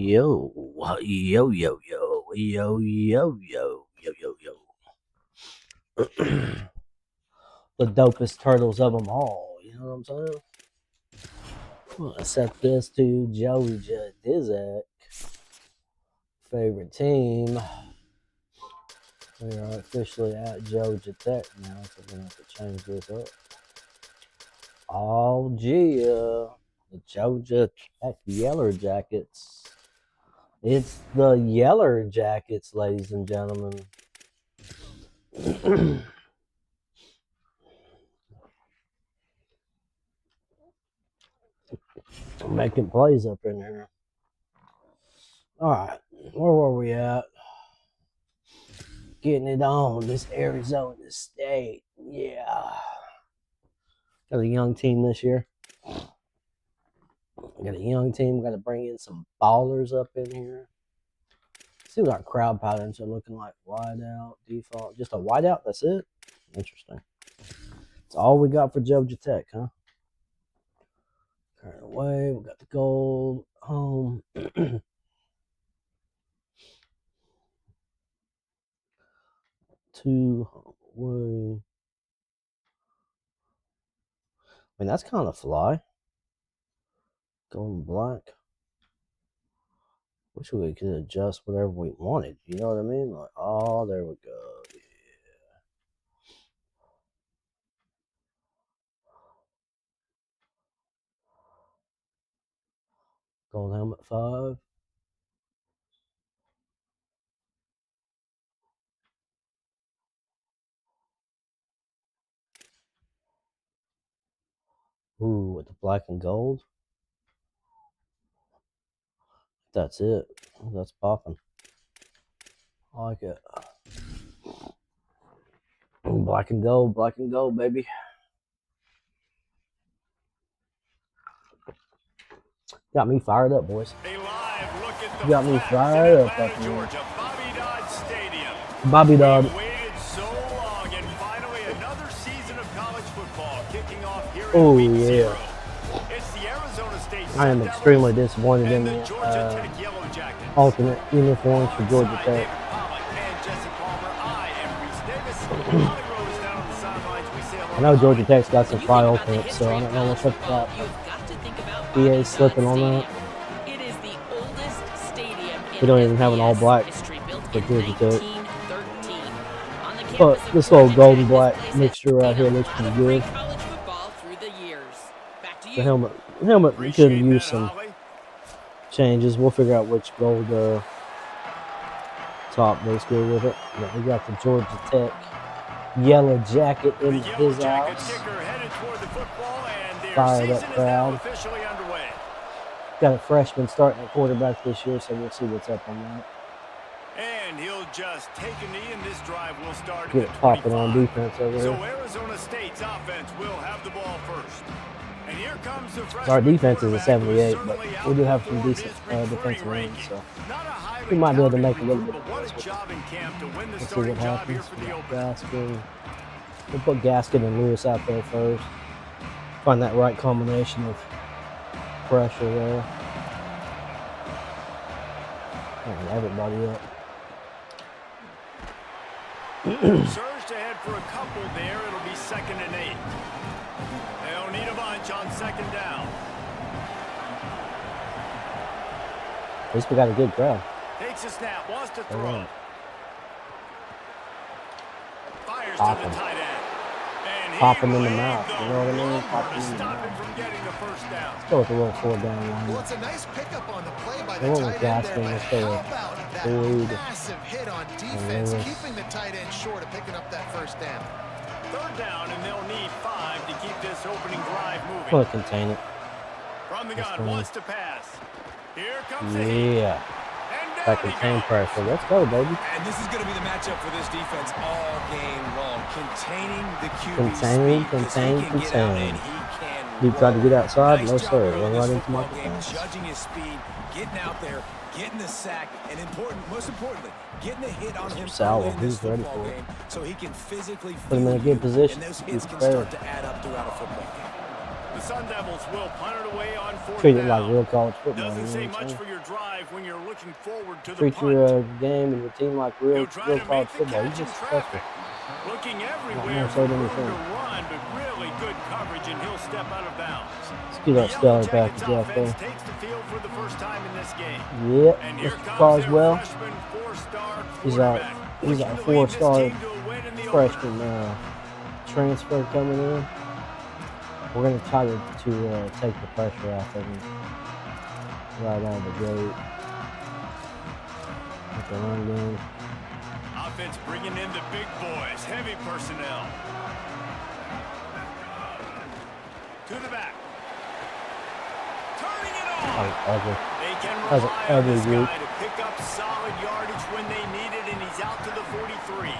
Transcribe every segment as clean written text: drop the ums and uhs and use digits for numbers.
Yo, yo, yo, yo, yo, yo, yo, yo, yo, yo. The dopest turtles of them all. You know what I'm saying? Well, I set this to Georgia Dizak. Favorite team. We are officially at Georgia Tech now, so we're going to have to change this up. Oh, gee, the Georgia Tech Yeller Jackets. It's the Yeller Jackets, ladies and gentlemen. Making plays up in here. All right, where were we at? Getting it on, this Arizona State. Yeah. Got a young team this year. Got a young team. Got to bring in some ballers up in here. See what our crowd patterns are looking like. Wide out, default. Just a wide out, that's it? Interesting. That's all we got for Georgia Tech, huh? Turn away. We got the gold. Home. Two away. I mean, that's kind of fly. Gold and black. Wish we could adjust whatever we wanted. You know what I mean? Like, oh, there we go. Yeah. Gold helmet 5. Ooh, with the black and gold. That's it. That's popping. I like it. Black and gold, baby. Got me fired up, boys. Got me fired up here. Bobby Dodd. Oh, yeah. I am extremely disappointed in the alternate uniforms for Georgia Tech. I know Georgia Tech's got some fly alternates, so I don't know what's up with that. EA slipping on that. We don't even have an all black for Georgia Tech. But this little gold and black mixture right here looks pretty good. The helmet we could use some changes. We'll figure out which gold top looks good with it. But we got the Georgia Tech yellow jacket in his house. Fired up crowd. Got a freshman starting at quarterback this year, so we'll see what's up on that. And he'll just take a knee, and this drive will start. Get it popping on defense over here. So Arizona State's offense will have the ball first. And here comes the freshman. Our defense is a 78, but we do have some decent defensive ends, so we might be able to make a little bit of noise. Let's see what happens. Gaskin. We'll put Gaskin and Lewis out there first. Find that right combination of pressure there. And everybody up. Surged ahead for a couple there. It'll be 2nd and 8. They'll need a bunch on 2nd down. At least we got a good crowd. Takes a snap, wants to throw. Right. Fires to the tight end. Pop him in the mouth, you know what I mean? Pop him in the mouth. Let's go with a little 4-down line. Well, it's a nice pickup on the play by the tight end there, but how about that massive hit on defense, keeping the tight end short of picking up that 1st down. 3rd down, and they'll need 5 to keep this opening drive moving. I'm going to contain it. From the gun, wants to pass. Here comes yeah. That contain pressure. Let's go, baby. And this is going to be the matchup for this defense all game long. Containing the QB contain. He tried to get outside. No, sir. Run right into my defense. Judging his speed, getting out there, getting the sack, and most importantly, getting the hit on him. Salvo, he's ready for it. So he can physically put him in a good position. And those hits can start to add up throughout a football game. The Sun Devils will punt it away on fourth Treat it down. like real college football. Doesn't You know say what I'm much saying? for your drive when you're looking forward to the Treat punt. your game and your team like real He'll try to college make the football. You catch get in successful. traffic. Looking Not everywhere more for so than room to anything. run, but really good coverage, and he'll step out of bounds. Let's get The that Yellow stellar Jackets package out offense there. takes the field for the first time in this game. Yep, And here Mr. comes Carswell. their freshman four-star He's our quarterback. he's Looking our to lead this 4-star team to a win in the freshman opener. transfer coming in. We're gonna try to take the pressure off of him right out of the gate. With the run game. Offense bringing in the big boys, heavy personnel. To the back. Turning it That on. was ugly. They can That was an rely on ugly this group. guy to pick up solid yardage when they need it, and he's out to the 43.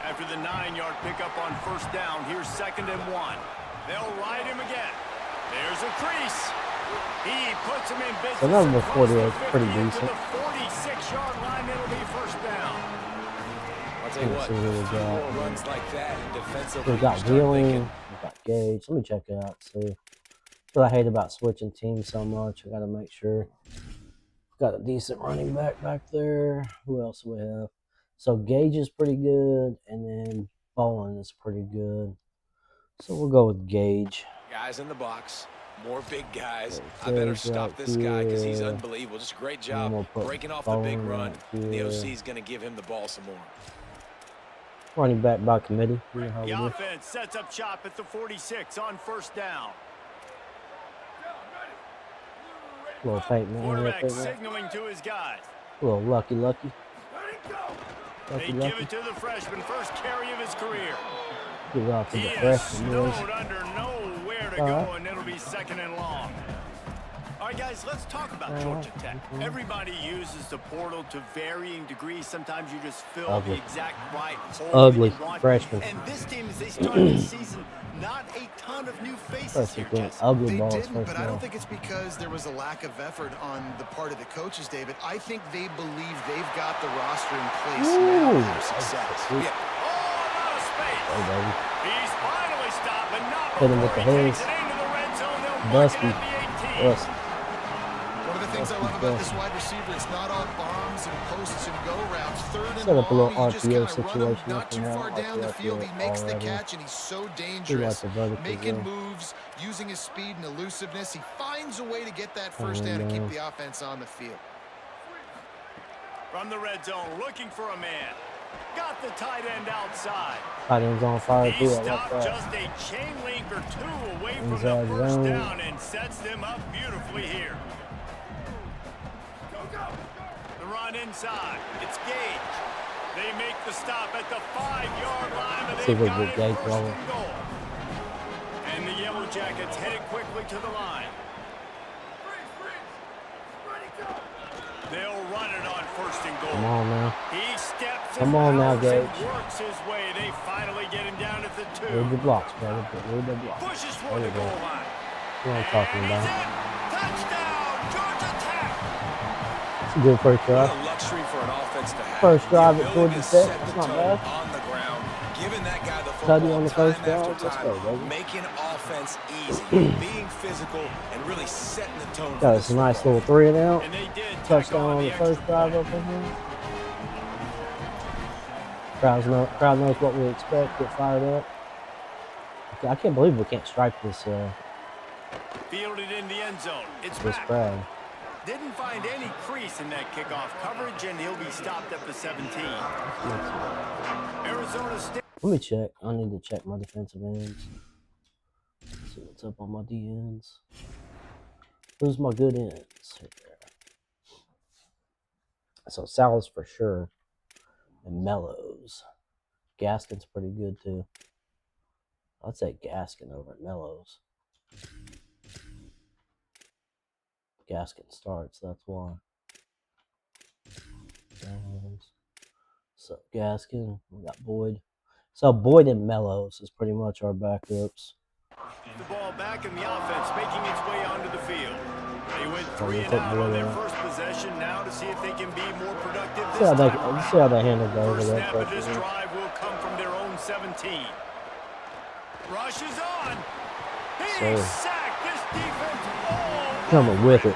After the 9-yard pickup on first down, here's 2nd and 1. They'll ride him again. There's a crease. He puts him in business. The number across 40 the is pretty 50 into decent. the 46-yard line. It'll be first down. I'll tell you Let's what, see who we got. more runs like that and defensively, We got you start Wheeling, thinking, we got Gage. Let me check it out. See, that's what I hate about switching teams so much. I got to make sure. Got a decent running back there. Who else do we have? So Gage is pretty good, and then Bowen is pretty good. So we'll go with Gage. guys in the box, more big guys. Okay, I better Gage stop right this guy because he's here. unbelievable. Just a great And then we'll job put breaking off the big Bowen run. right The here. OC is going to give him the ball some more. Running back by committee. You know how we The do. offense sets up shop at the 46 on first down. Little Peyton Manning right Quarterback there. signaling to his guys. Little lucky. They Lucky. give it to the freshman, first carry of his career. Give it off to He the is freshman. boys. snowed under nowhere to All go, right. and it'll be 2nd and long. All right, guys, let's talk about All right. Georgia Tech. Everybody uses the portal to varying degrees. Sometimes you just fill Ugly. the exact right hole Ugly that you want. freshman. And this team, as they started the season, not a ton of new faces Freshman here, doing Jesse. ugly They balls didn't, first but of I all. don't think it's because there was a lack of effort on the part of the coaches, David. I think they believe they've got the roster in place now to have success. Sweet. Yeah, Oh, out of space. Hey, baby. He's finally stopped, but not Hit him before with the he takes hands. it into the red zone. They'll mark it Busty. at the 18. Busty. One of the things I love about this wide receiver, it's not all bombs and posts and go routes. Third and Set up a little long, you just RPO kind of run him situation. not too Nothing far happened. down the Like field. He makes the already. catch, and he's so He dangerous. likes the vertical Making zone. moves, using his speed and elusiveness. He finds a way to get that first down and keep the offense on the field. From the red zone, looking for a man. Got the tight end outside. Tight end's on fire He too. I like stopped that. just a chain link or two away from Inside the first zone. down and sets them up beautifully here. The run inside. It's Gage. They make the stop at the 5-yard line, but See if they've we got get it Gage first rolling. and goal. And the Yellow Jackets headed quickly to the line. They'll run it on first and goal. Come on now. He steps Come and on now, routes and Gage. works his way. They finally get him down at the 2. Read the blocks, brother. Read the blocks. Pushes for There the you go. goal line. What I'm talking And he's about. in. Touchdown, Georgia Tech. It's a good first what drive. a luxury for an offense to have. First drive The at ability Georgia to Tech. set That's the not tone bad. on the ground, giving that guy the Cuddy football on the time first after drive. Let's time, go, baby. making offense easy, being physical, and really setting the tone for Got this us a nice football. little 3 and out. And they did tack Touchdown on the extra first drive point. up in here. Crowd knows what we expect. Get fired up. I can't believe we can't strike this Fielded in the end zone. It's this back. crowd. Didn't find any crease in that kickoff coverage, and he'll be stopped at the 17. Arizona State. Let me check. I need to check my defensive ends. See what's up on my D ends. Who's my good ends? Here. So Salas for sure. And Mellows. Gaskin's pretty good too. I'd say Gaskin over at Mellows. Gaskin starts, that's why. So Gaskin, we got Boyd. So Boyd and Mellows is pretty much our backups. The ball back in the offense, making its way onto the field. They went Oh, 3 they and took out Boyd on their out. first possession now to see if they can be more productive See this how they, time. let's see how they handle that over First that snap of this pressure. drive will come from their own 17. Rush is on. He sacked this defense all Coming with it.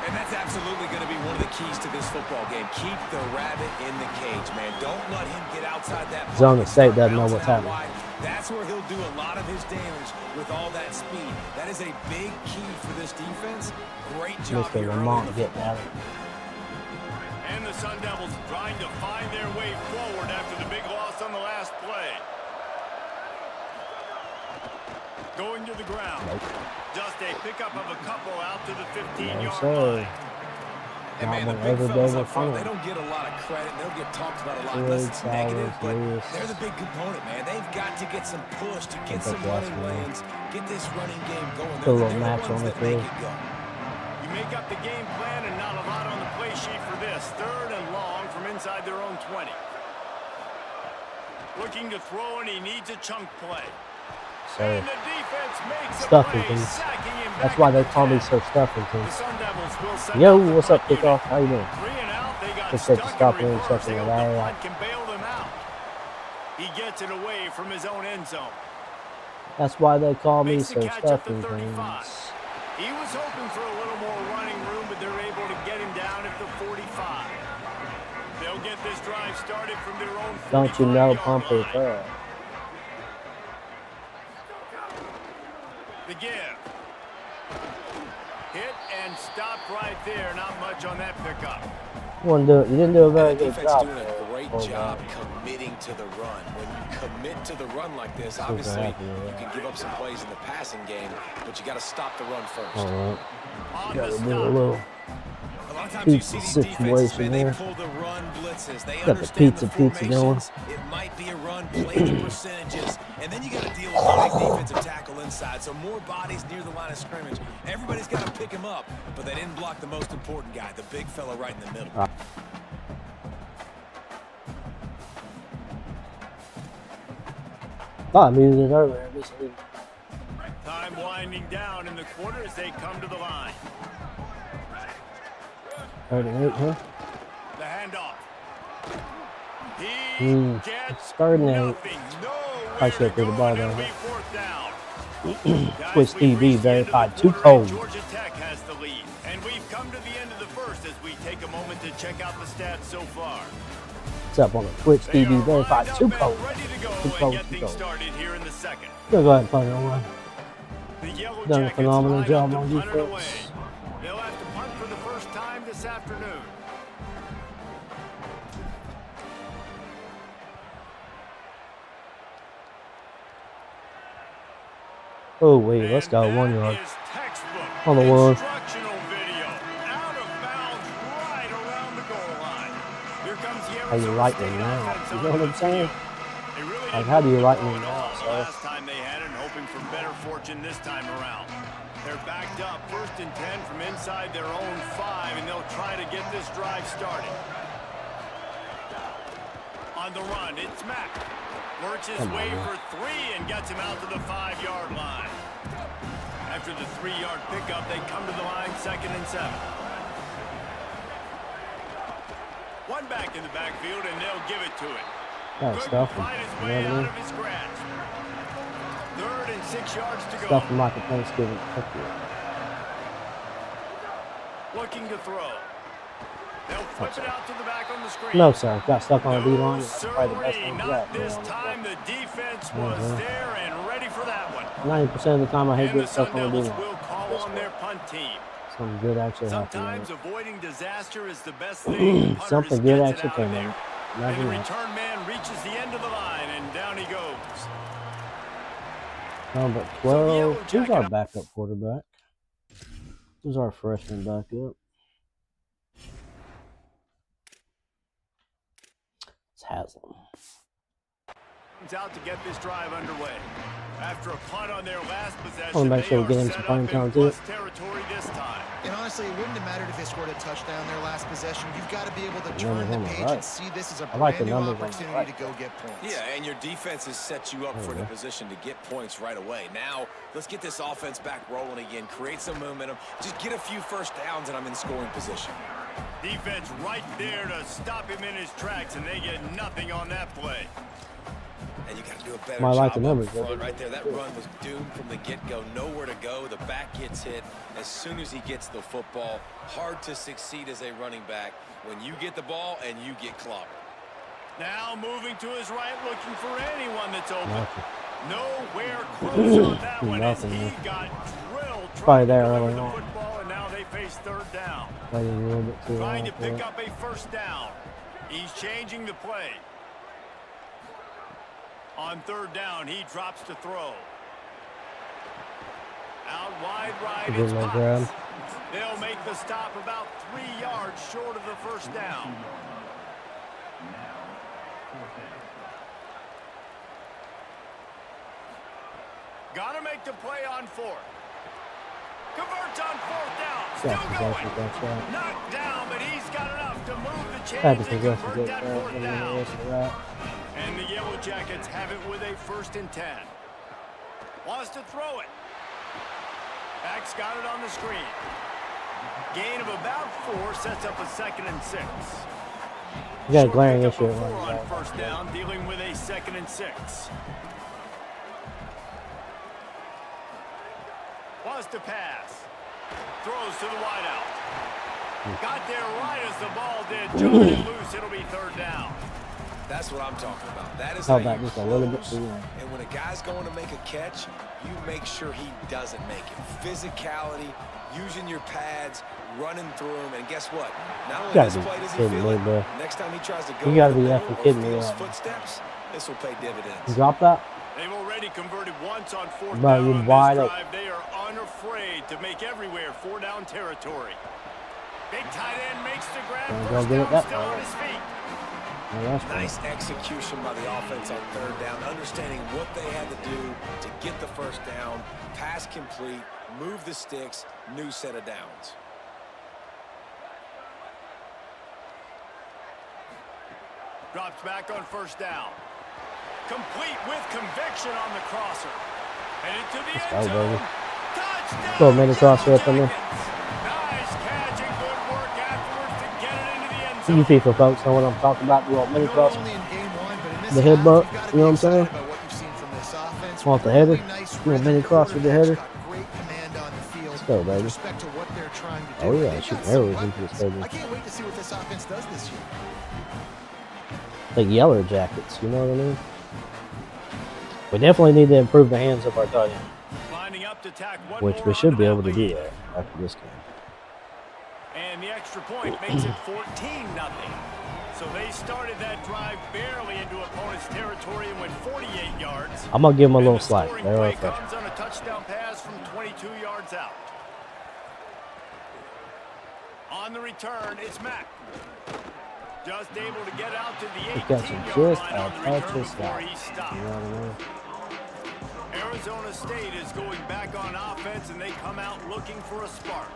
And that's absolutely going to be one of the keys to this football game. Keep the rabbit in the cage, man. Don't let him get outside that pocket. Zone of State doesn't know what's happening. That's where he'll do a lot of his damage with all that speed. That is a big key for this defense. Great job Mr. here. Lamont get that. And the Sun Devils trying to find their way forward after the big loss on the last play. Going to the ground. Nope. Just a pickup of a couple out to the 15-yard No, sir. line. And man, the Not big every fellas day up front, they they don't get a lot of credit. They'll get talked about a lot Floyd, unless it's negative, but Lewis. they're the big component, man. They've got to get some push to get That's some running awesome, man. lanes, get this running game going. Put a little They're the match ones on the that make field. it go. You make up the game plan and not a lot on the play sheet for this. 3rd and long from inside their own 20. Looking to throw, and he needs a chunk play. So And the defense makes a Stuffing play, things. sacking him that's back why at they the call me 10. Sir Stuffing The things. Sun Devils will send Yo, out the what's up, punt unit. kickoff? How you doing? 3 and out. They got Just said to stuck stop in in reverse. something They hope like the that. punt can bail them out. He gets it away from his own end zone. That's why they call me Makes the Sir catch at the Stuffing 35. things. He was hoping for a little more running room, but they're able to get him down at the 45. They'll get this drive started from their own 45-yard Don't you know, line. Pumper Pearl? The give. Hit and stopped right there. Not much on that pickup. You didn't do a very And the good defense job. doing a there, great Fullback. job committing to the run. When you commit to the run like this, Super obviously happy with you that. can give up some plays in the passing game, but you got to stop the run first. All right. On Got the to do a stop. little A lot of times you pizza see these defenses, situation man, they here. pull the run blitzes. They Got the understand pizza the going. formations. It might be a run, play the percentages, and then you got to deal with the big defensive tackle inside. So more bodies near the line of scrimmage. Everybody's got to pick him up, but they didn't block the most important guy, the big fella right in the middle. I muted it earlier. This is Time winding down in the quarter as they come to the line. 38, huh? The handoff. He gets 38. nothing. I Nowhere should to have put the go, ball and it'll down. be 4th down. Guys, Twitch we've TV reached the end of the verified. Too quarter, cold. and Georgia Tech has the lead. And we've come to the end of the first as we take a moment to check out the stats so far. What's up on the Twitch They TV are verified. lined Too up and cold. ready to go Too and cold, get too things cold. started here in the second. Gonna go ahead and punt it on. The Yellow Done a Jackets phenomenal line job up to on punt it defense. away. They'll have to punt for the first time this afternoon. Oh, wait. Let's go. And 1 that yard. is textbook On the one. instructional video. Out of bounds right around the goal line. Here comes the How you Arizona like me State now? offense You on know what the I'm saying? field. They really Like, didn't how do you move like the me ball at now, all the sir? last time they had it, and hoping for better fortune this time around. They're backed up 1st and 10 from inside their own 5, and they'll try to get this drive started. On the run, it's Mack. Works his Come on, way man. for 3 and gets him out to the 5-yard line. After the 3-yard pickup, they come to the line 2nd and 7. One back in the backfield, and they'll give it to it. Got Couldn't stuffing. fight his You way know what I out mean? of his grasp. 3rd and 6 yards to go. Stuffing like a Thanksgiving cookie. Looking to throw. They'll flip it out to the back on the screen. No, sir. Got stuck on the No, D-line. That's probably the best sirree, thing we not got. this time. The defense was there and ready for that one. 90% of the time, I hate And the getting stuck Sun on the Devils D-line. will call on their punt team. Something good actually happened. Sometimes avoiding disaster is the best thing. The punter Something just good gets it actually out came of of there. it. And Imagine the that. return man reaches the end of the line, and down he goes. Number So the Yellow 12. Who's our Jacket- backup quarterback? Who's our freshman backup? It's Haslam. Out to get this drive underway. After a punt on their last possession, wanna make sure we they get are him set some up playing in time, too. plus territory this time. And honestly, it wouldn't have mattered if they scored a touchdown their last possession. You've got to be able to numbers turn the on the page right. and see this as a I like the brand new numbers on the opportunity right. to go get points. Yeah, and your defense has set you up for the position to get points right away. Now, let's get this offense back rolling again, create some momentum, just get a few first downs, and I'm in scoring position. Defense right there to stop him in his tracks, and they get nothing on that play. And you got to do a better Might like job the numbers, up front but- right there. That run was doomed from the get-go. Nowhere to go. The back gets hit as soon as he gets the football. Hard to succeed as a running back when you get the ball and you get clobbered. Now moving to his right, looking for anyone that's open. Nothing. Nowhere close on that one as Nothing, he yeah. got drilled. Probably trying to there deliver early the on. football, and now they face third down. Waiting a little bit too Trying long to for pick it. up a first down. He's changing the play. On third down, he drops to throw. Out wide right, Good it's little Potts. grab. They'll make the stop about 3 yards short of the first down. Got to make the play on fourth. Converts on fourth down. Still Yeah, going. that's right. Knocked down, but he's got enough to move the Had chains to and possess a convert good that grab fourth and then the down. rest of that. And the Yellow Jackets have it with a 1st and 10. Wants to throw it. Back's got it on the screen. Gain of about 4 sets up a 2nd and 6. You got a Short glaring pickup issue of at 4 running on back. first down, dealing with a 2nd and 6. Wants to pass. Throws to the wideout. Got there right as the ball did. Jumping it loose. It'll be third down. That's what I'm talking about. That is Held how back you just a little bit close. too long. And when a guy's going to make a catch, you make sure he doesn't make it. Physicality, using your pads, running through him, and guess what? Not only Gotta this be play does he kidding feel me, it, bro. next time he tries to go You gotta for the be middle effing or kidding me feels right now. footsteps, this will pay dividends. You drop that? They've already converted once on fourth Bro, down you on wide this open. drive. They are unafraid to make everywhere 4-down territory. Big tight end makes the grab. Well, First go get it down, that still way. on his feet. Yeah, that's right. Nice execution by the offense on third down, understanding what they had to do to get the first down, pass complete, move the sticks, new set of downs. Drops back on first down. Complete with conviction on the crosser. Headed to the Let's end go, zone. baby. Touchdown. Throw a mini crosser up in there. Nice catch and good work afterwards to get it into the end You zone. FIFA folks know what I'm talking about. You want mini Not crosser? only in game one, but in this The half, headbutt, you've gotta you know what I'm be excited saying? about what you've seen from this offense. Want the Really header? nice You want red mini cross with the quarterbacks, header? got great command on the field. Let's go, baby. With respect to what they're trying to do. Oh, yeah, They've shoot got some arrows into the weapons. stadium. I can't wait to see what this offense does this year. Like Yeller Jackets, you know what I mean? We definitely need to improve the hands of our tight end, Lining up to tack one which more we should onto be that able to do lead. that after this game. And the extra point makes it 14-0. So they started that drive barely into opponent's territory and went 48 yards. I'm going to give them a And little the slack. scoring They're play all fresh. comes on a touchdown pass from 22 yards out. On the return, it's Mack. Just able to get out to the He got some 18-yard just line on a the touch return of before slack. he stopped. You know what I mean? Arizona State is going back on offense, and they come out looking for a spark.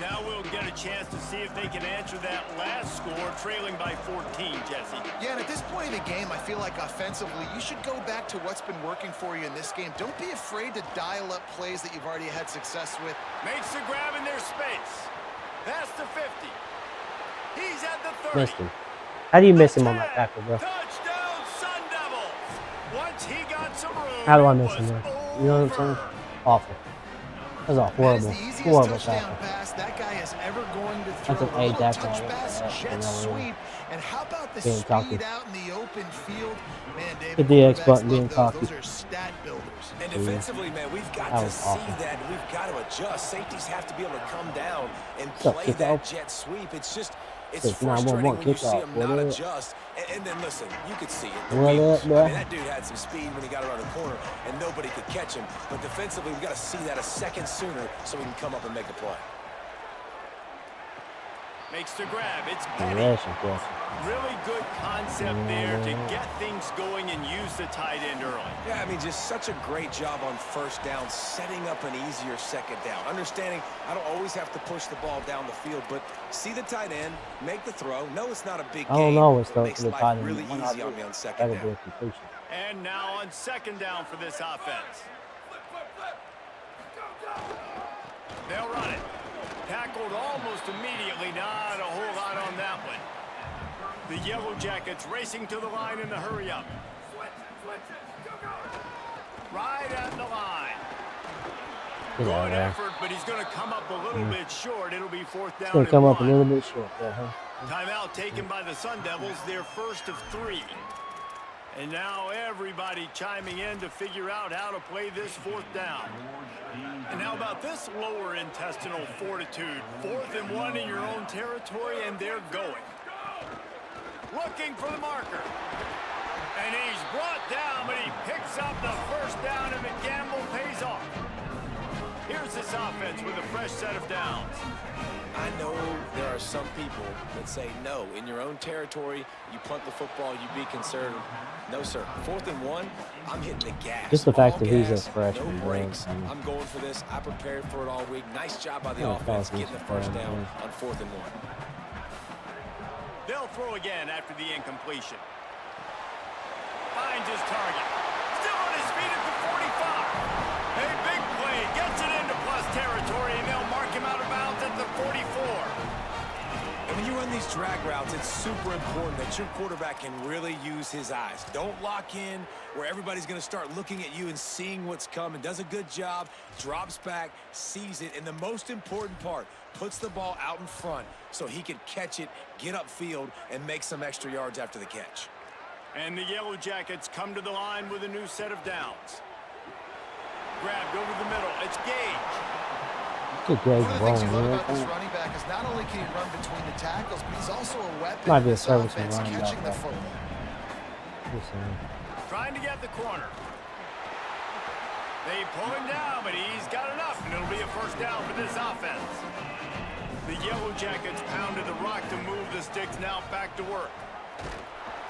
Now we'll get a chance to see if they can answer that last score, trailing by 14, Jesse. Yeah, and at this point in the game, I feel like offensively, you should go back to what's been working for you in this game. Don't be afraid to dial up plays that you've already had success with. Makes the grab in their space. Past the 50. He's at the 30. Missed him. How do you miss him on that tackle, bro? Touchdown, Sun Devils. Once he got some room, How do I it miss him, was man? You know what I'm saying? over. Awful. That was a That is horrible, the easiest horrible touchdown tackle. pass that guy is ever going to throw. That's an A A little tackle. touch pass, Yeah, jet you know, sweep. And how about the being speed cocky. out in the open field? Man, David, Hit the X quarterbacks button, love being those. cocky. Those are stat builders. And defensively, man, we've got That to was see awful. that. We've got to adjust. Safeties have to be able to come down and What's up, play kickoff? that jet sweep. It's just, it's It's 911 frustrating when you see kickoff, them not what is it? adjust. And then, listen, you could see it. The What wheels. up, bro? I mean, that dude had some speed when he got around the corner, and nobody could catch him. But defensively, we've got to see that a second sooner so we can come up and make a play. Makes the grab. It's Petty. Congrats, bro. Really good concept there to get things going and use the tight end early. Yeah, I mean, just such a great job on first down, setting up an easier second down. Understanding I don't always have to push the ball down the field, but see the tight end, make the throw. No, it's not a big I game. don't know. It's but the, it makes the life tight end. really Why not easy do on me it? on second That'll be down. a completion. And now on second down for this offense. They'll run it. Tackled almost immediately. Not a whole lot on that one. The Yellow Jackets racing to the line in the hurry up. right at the line. Get out of Good there. effort, but he's going to come up a little bit short. It'll be fourth down. It's gonna come and up a 1. little bit short there, huh? Timeout taken by the Sun Devils, their first of 3. And now everybody chiming in to figure out how to play this fourth down. And how about this lower intestinal fortitude? 4th and 1 in your own territory, and they're going. Looking for the marker. And he's brought down, but he picks up the first down, and the gamble pays off. Here's this offense with a fresh set of downs. I know there are some people that say, no, in your own territory, you punt the football, you be conservative. No, sir. 4th and 1, I'm hitting the gas. Just the fact All that he's a gas, freshman, no brakes. man. I'm going for this. I prepared for it all week. Nice job by the Yeah, offense Falcons getting the first fan, down yeah. on 4th and 1. They'll throw again after the incompletion. Finds his target. Still on his feet at the 45. A big play. Gets it into plus territory, and they'll mark him out of bounds at the 44. And when you run these drag routes, it's super important that your quarterback can really use his eyes. Don't lock in where everybody's going to start looking at you and seeing what's coming. Does a good job, drops back, sees it, and the most important part, puts the ball out in front so he can catch it, get upfield, and make some extra yards after the catch. And the Yellow Jackets come to the line with a new set of downs. Grabbed over the middle. It's Gage. Good Gage One of the things you love Brown, about this man. running back is not only can he run between the tackles, but he's also a weapon Might in be a this serviceable offense, running catching back, the though. football. Just saying. Trying to get the corner. They pull him down, but he's got enough, and it'll be a first down for this offense. The Yellow Jackets pounded the rock to move the sticks, now back to work.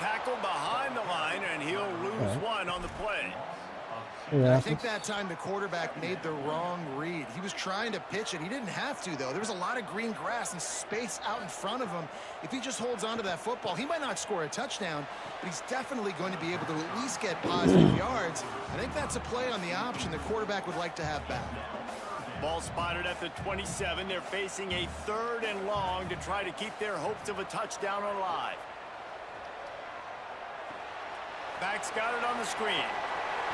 Tackle behind the line, and he'll lose one on the play. Yeah, I think that time the quarterback made the wrong read. He was trying to pitch it. He didn't have to, though. There was a lot of green grass and space out in front of him. If he just holds on to that football, he might not score a touchdown, but he's definitely going to be able to at least get positive yards. I think that's a play on the option the quarterback would like to have back. Ball spotted at the 27. They're facing a 3rd and long to try to keep their hopes of a touchdown alive. Back's got it on the screen.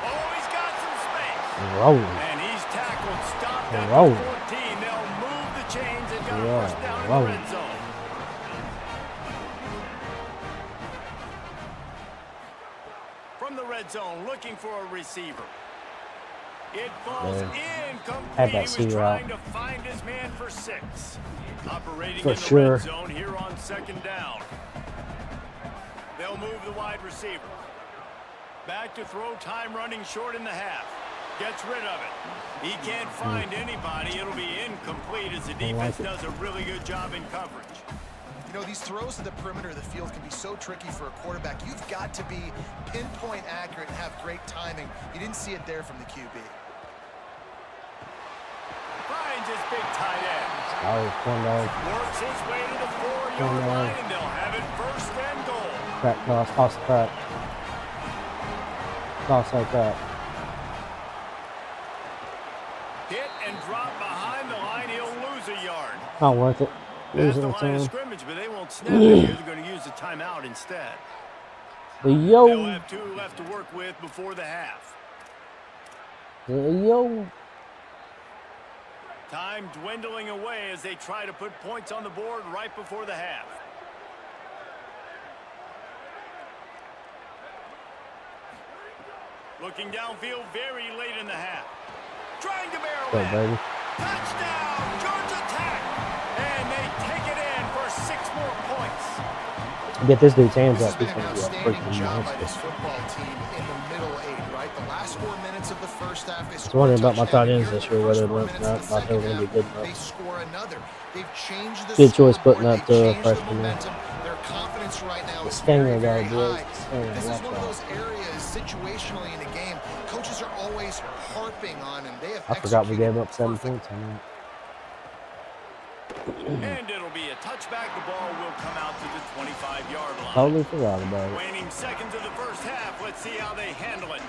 Oh, he's got some space. rolling. And he's tackled, stopped at Rolling. the 14. They'll move the chains and got Yeah, a first down in the rolling. red zone. From the red zone, looking for a receiver. It falls Man. incomplete. Had He that was C route. trying to find his man for 6. Operating For in the sure. red zone here on 2nd down. They'll move the wide receiver. Back to throw, time running short in the half. Gets rid of it. He can't find anybody. It'll be incomplete as the defense does a really good job in coverage. You know, these throws to the perimeter of the field can be so tricky for a quarterback. You've got to be pinpoint accurate and have great timing. You didn't see it there from the QB. Finds his big tight end. Oh, corn dog. Works his way to the 4-yard line, and they'll have it 1st and goal. Crack toss the crack. Toss like that. Hit and drop behind the line. He'll lose a yard. Not worth it. That's Losing the the line of time. scrimmage, but they won't snap it here. They're going to use the timeout instead. The They'll yo. have 2 left to work with before the half. The yo. Time dwindling away as they try to put points on the board right before the half. Looking downfield very late in the half. Trying to barrel Go, in. baby. Touchdown, Georgia Tech. And they take it in for 6 more points. Get this dude's hands This has up. been He's an going to be a outstanding freaking job by this monster. football team in the middle 8, right? The last 4 minutes of the first half, they I was score a wondering about my touchdown. tight ends Here in this the year, whether first 4 minutes I of the thought they were going to be second good half, They enough. score another. They've changed the Good choice scoreboard. putting up They've the changed freshman there. momentum. Their confidence right now is Stinger very, very guy, boys. high. Stinger, This is watch one of out. those areas situationally in a game coaches are always harping on, and they have I forgot we gave executed up 7 perfect. points on that. And it'll be a touchback. The ball will come out to the 25-yard line. Totally forgot about it. Waning seconds of the first half. Let's see how they handle it.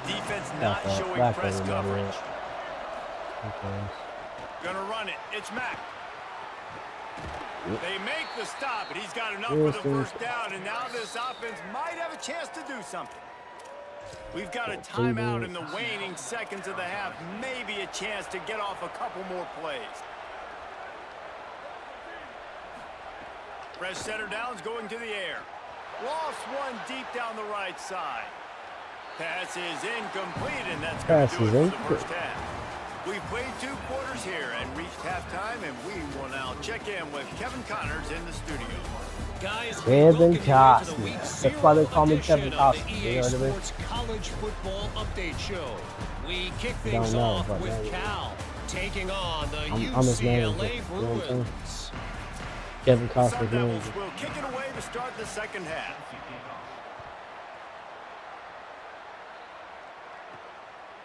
Defense not Back up, showing back press everybody coverage. up. Okay. Gonna run it. It's Mack. Yep. They make the stop, but he's got enough Yes, for the sir. first down, and now this offense might have a chance to do something. We've got a timeout in the waning seconds of the half. Maybe a chance to get off a couple more plays. Fresh center downs going to the air. Lost one deep down the right side. Pass is incomplete, and that's going to do it for the first half. We've played 2 quarters here and reached halftime, and we will now check in with Kevin Connors in the studio. Guys, Kevin Costner. That's why they call me Kevin Costner. You know what I mean? College football update show. We kick things off with Cal taking on the I'm his manager. UCLA You know what I'm saying? Bruins. Kevin Sun Costner's Devils manager. will kick it away to start the second half.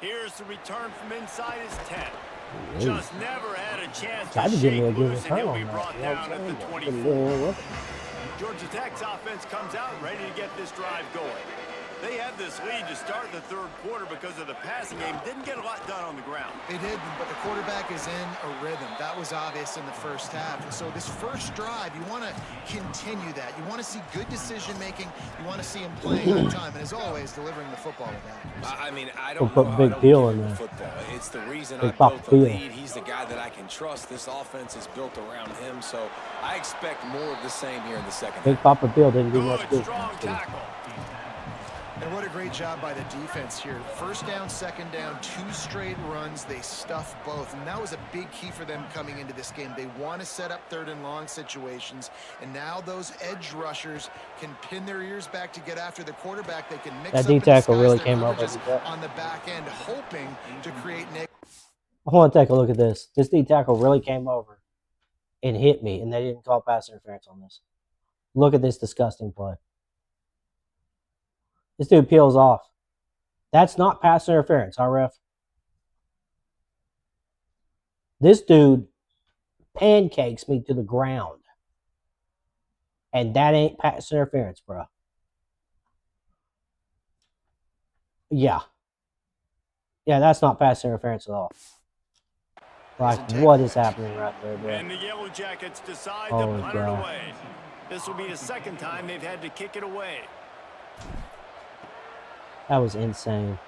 Here's the return from inside his 10. Just never had a chance Tried to to give me a shake good loose, and return he'll on be that. brought You know what down I'm at the saying? 24. But, Georgia Tech's offense comes out ready to get this drive going. They had this lead to start the third quarter because of the passing game. Didn't get a lot done on the ground. They did, but the quarterback is in a rhythm. That was obvious in the first half. So this first drive, you want to continue that. You want to see good decision-making. You want to see him playing on time. And as always, delivering the football with accuracy. I mean, I We'll don't put know Big how I Peel don't in give him there. the football. It's the reason Big I Papa built the Peel. lead. He's the guy that I can trust. This offense is built around him, so I expect more of the same here in the second Big half. Papa Bill didn't do much Good, good. strong tackle. And what a great job by the defense here. First down, second down, 2 straight runs. They stuffed both. And that was a big key for them coming into this game. They want to set up 3rd and long situations. And now those edge rushers can pin their ears back to get after the quarterback. They can mix That up D and tackle disguise really their came up coverages with that. on the back end, hoping to create Nick. I want to take a look at this. This D tackle really came over and hit me, and they didn't call pass interference on this. Look at this disgusting play. This dude peels off. That's not pass interference, huh, ref? This dude pancakes me to the ground. And that ain't pass interference, bro. Yeah. Yeah, that's not pass interference at all. Like, what is happening right there, bro? And the Yellow Jackets decide to Oh, punt it God. away. This will be the second time they've had to kick it away. That was insane.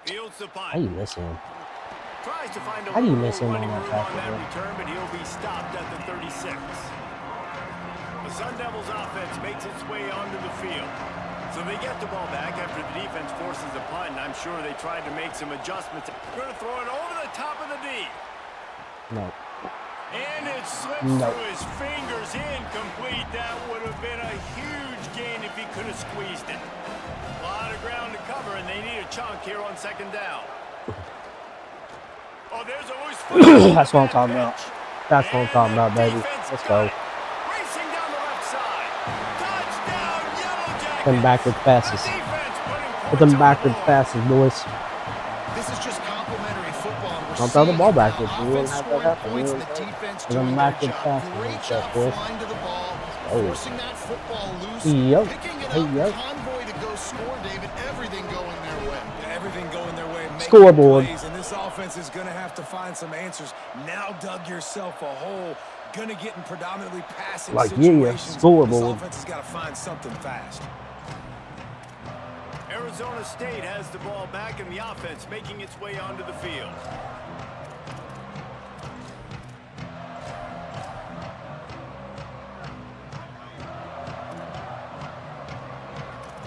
Fields the punt. How you miss him? Tries to find a How do you little miss him on running that room tackle, on that bro? return, but he'll be stopped at the 36. The Sun Devils offense makes its way onto the field. So they get the ball back after the defense forces a punt, and I'm sure they tried to make some adjustments. They're going to throw it over the top of the D. No. And it slips No. through his fingers, incomplete. That would have been a huge gain if he could have squeezed it. A lot of ground to cover, and they need a chunk here on second down. Oh, there's always That's what I'm talking about. That's what I'm talking about, baby. Let's go. Racing down the left side. Touchdown, Yellow Jackets. Them backwards passes. The defense putting Put points them on the backwards board. passes, boys. This is just complimentary football. We're Don't throw the seeing ball the backwards. You wouldn't offense have that scoring happen. points You and the wouldn't defense have them doing their backwards job. passes Great and job stuff, boy. flying to the ball, Oh. forcing that football loose, Yo. picking it Hey, up, yo. convoy to go score, David. Everything going their way. Everything going their way. making Scoreboard. plays, and this offense is going to have to find some answers. Now dug yourself a hole. Going to get in predominantly passing Like, yeah, situations. scoreboard. This offense has got to find something fast. Arizona State has the ball back, and the offense making its way onto the field.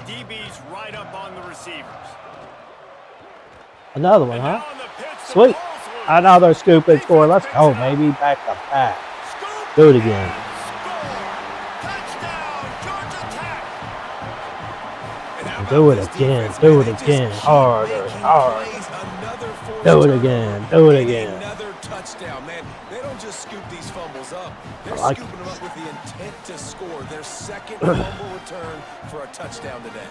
DB's right up on the receivers. Another one, And huh? now on the pitch, the Sweet. ball's loose. Another scoop and score. Let's go, baby. Back to back. Scoop Do it again. and score. Touchdown, Georgia Tech. And how about Do it this again. defense, Do man? it They just again. keep Harder, making harder. plays. Another forced Do it turnover again. Do it and again. Another touchdown, man. They don't just scoop these fumbles up. They're I like scooping it. them up with the intent to score. Their second fumble return for a touchdown today.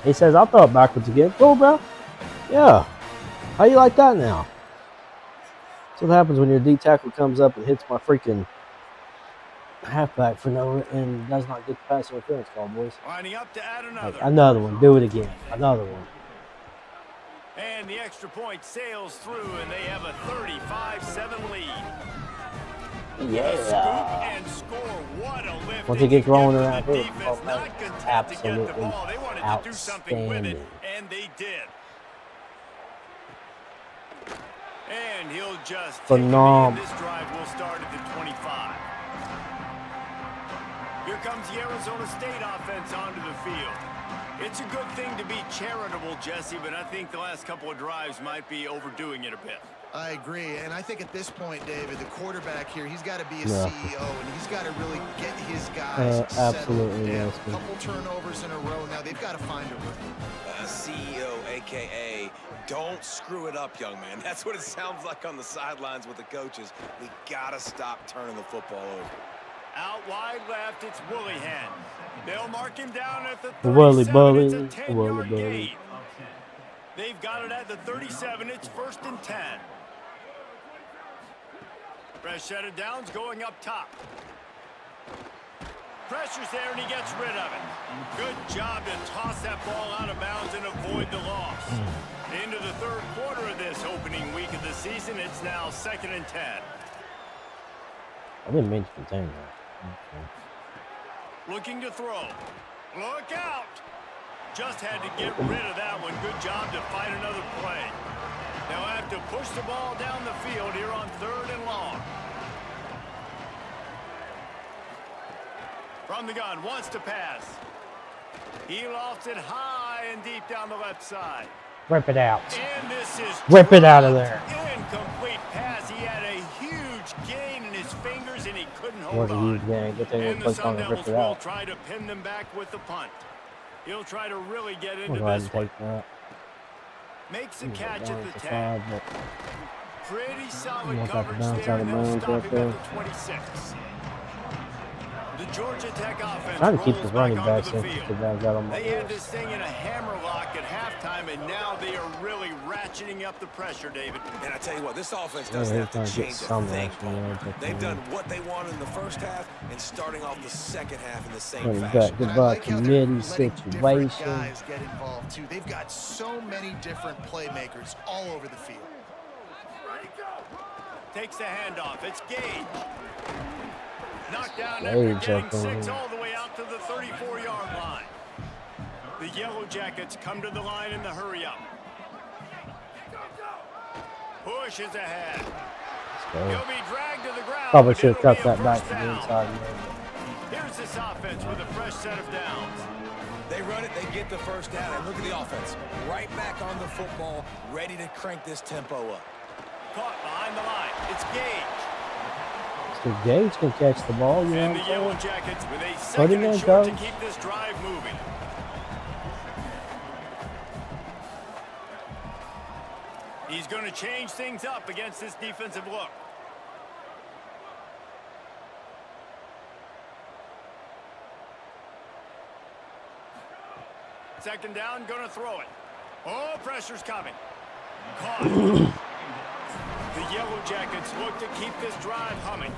He says, I'll throw it backwards again. Cool, bro. Yeah. How you like that now? That's what happens when your D tackle comes up and hits my freaking halfback for no and does not get the pass interference call, boys. Lining up to add Like, another. another one. Do it again. Another one. And the extra point sails through, and they have a 35-7 lead. Yeah. And score. What a lift. Once he gets rolling around The here, defense both not men content to get the absolutely ball. They wanted to do something with it, outstanding. and they did. And he'll just take it in. Phenomenal. This drive will start at the 25. Here comes the Arizona State offense onto the field. It's a good thing to be charitable, Jesse, but I think the last couple of drives might be overdoing it a bit. I agree, and I think at this point, David, the quarterback here, he's got to be a Yeah. CEO, and he's got to really get his guys absolutely, settled down. yes. A couple turnovers in a row now. They've got to find a rhythm. CEO, a.k.a. don't screw it up, young man. That's what it sounds like on the sidelines with the coaches. We got to stop turning the football over. Out wide left, it's Willihan. They'll mark him down at the Willie 37. Bully, It's a Willie 10-yard Bully. gain. They've got it at the 37. It's 1st and 10. Fresh set of downs going up top. Pressure's there, and he gets rid of it. Good job to toss that ball out of bounds and avoid the loss. Into the third quarter of this opening week of the season, it's now 2nd and 10. I didn't mean to contain that. Okay. Looking to throw. Look out! Just had to get rid of that one. Good job to find another play. They'll have to push the ball down the field here on 3rd and long. From the gun, wants to pass. He lofts it high and deep down the left side. Rip it out. And this is Rip it out of there. incomplete pass. He had a huge gain in his fingers, and he couldn't hold Wasn't a on. huge game. Good thing we And the played Sun on and Devils ripped it will out. try to pin them back with the punt. He'll try to really get We'll into go ahead this and one. take that. Makes a We'll go catch down at to the 10. 5, but Pretty solid Want that to coverage bounce there, out of and they'll bounds stop right him there. at the 26. The Georgia Tech offense trying to keep the rolls running back backs onto in the because field. the guys got on my They had list. this thing in a hammerlock at halftime, and now they are really ratcheting up the pressure, David. And I tell you what, this offense Yeah, doesn't they're have trying to to get change a some thing, action Paul. there, but, They've done what they wanted in the first half and starting off the second half in the same We've fashion. got And I the like how they're committee letting different situation. guys get involved too. They've got so many different playmakers all over the field. Takes the handoff. It's Gage. Knocked down Gage after getting up on 6 him. all the way out to the 34-yard line. The Yellow Jackets come to the line in the hurry-up. Push is ahead. He'll be dragged to the ground. Probably but should have it'll cut be a that back first to the down. inside. Man. Here's this offense with a fresh set of downs. They run it, they get the first down, and look at the offense. Right back on the football, ready to crank this tempo up. Caught behind the line. It's Gage. So Gage can catch the ball, you know And what the Yellow I'm saying? Jackets with a Put him second in, and short to coach. keep this drive moving. He's going to change things up against this defensive look. Second down, going to throw it. Oh, pressure's coming. Caught. The Yellow Jackets look to keep this drive humming.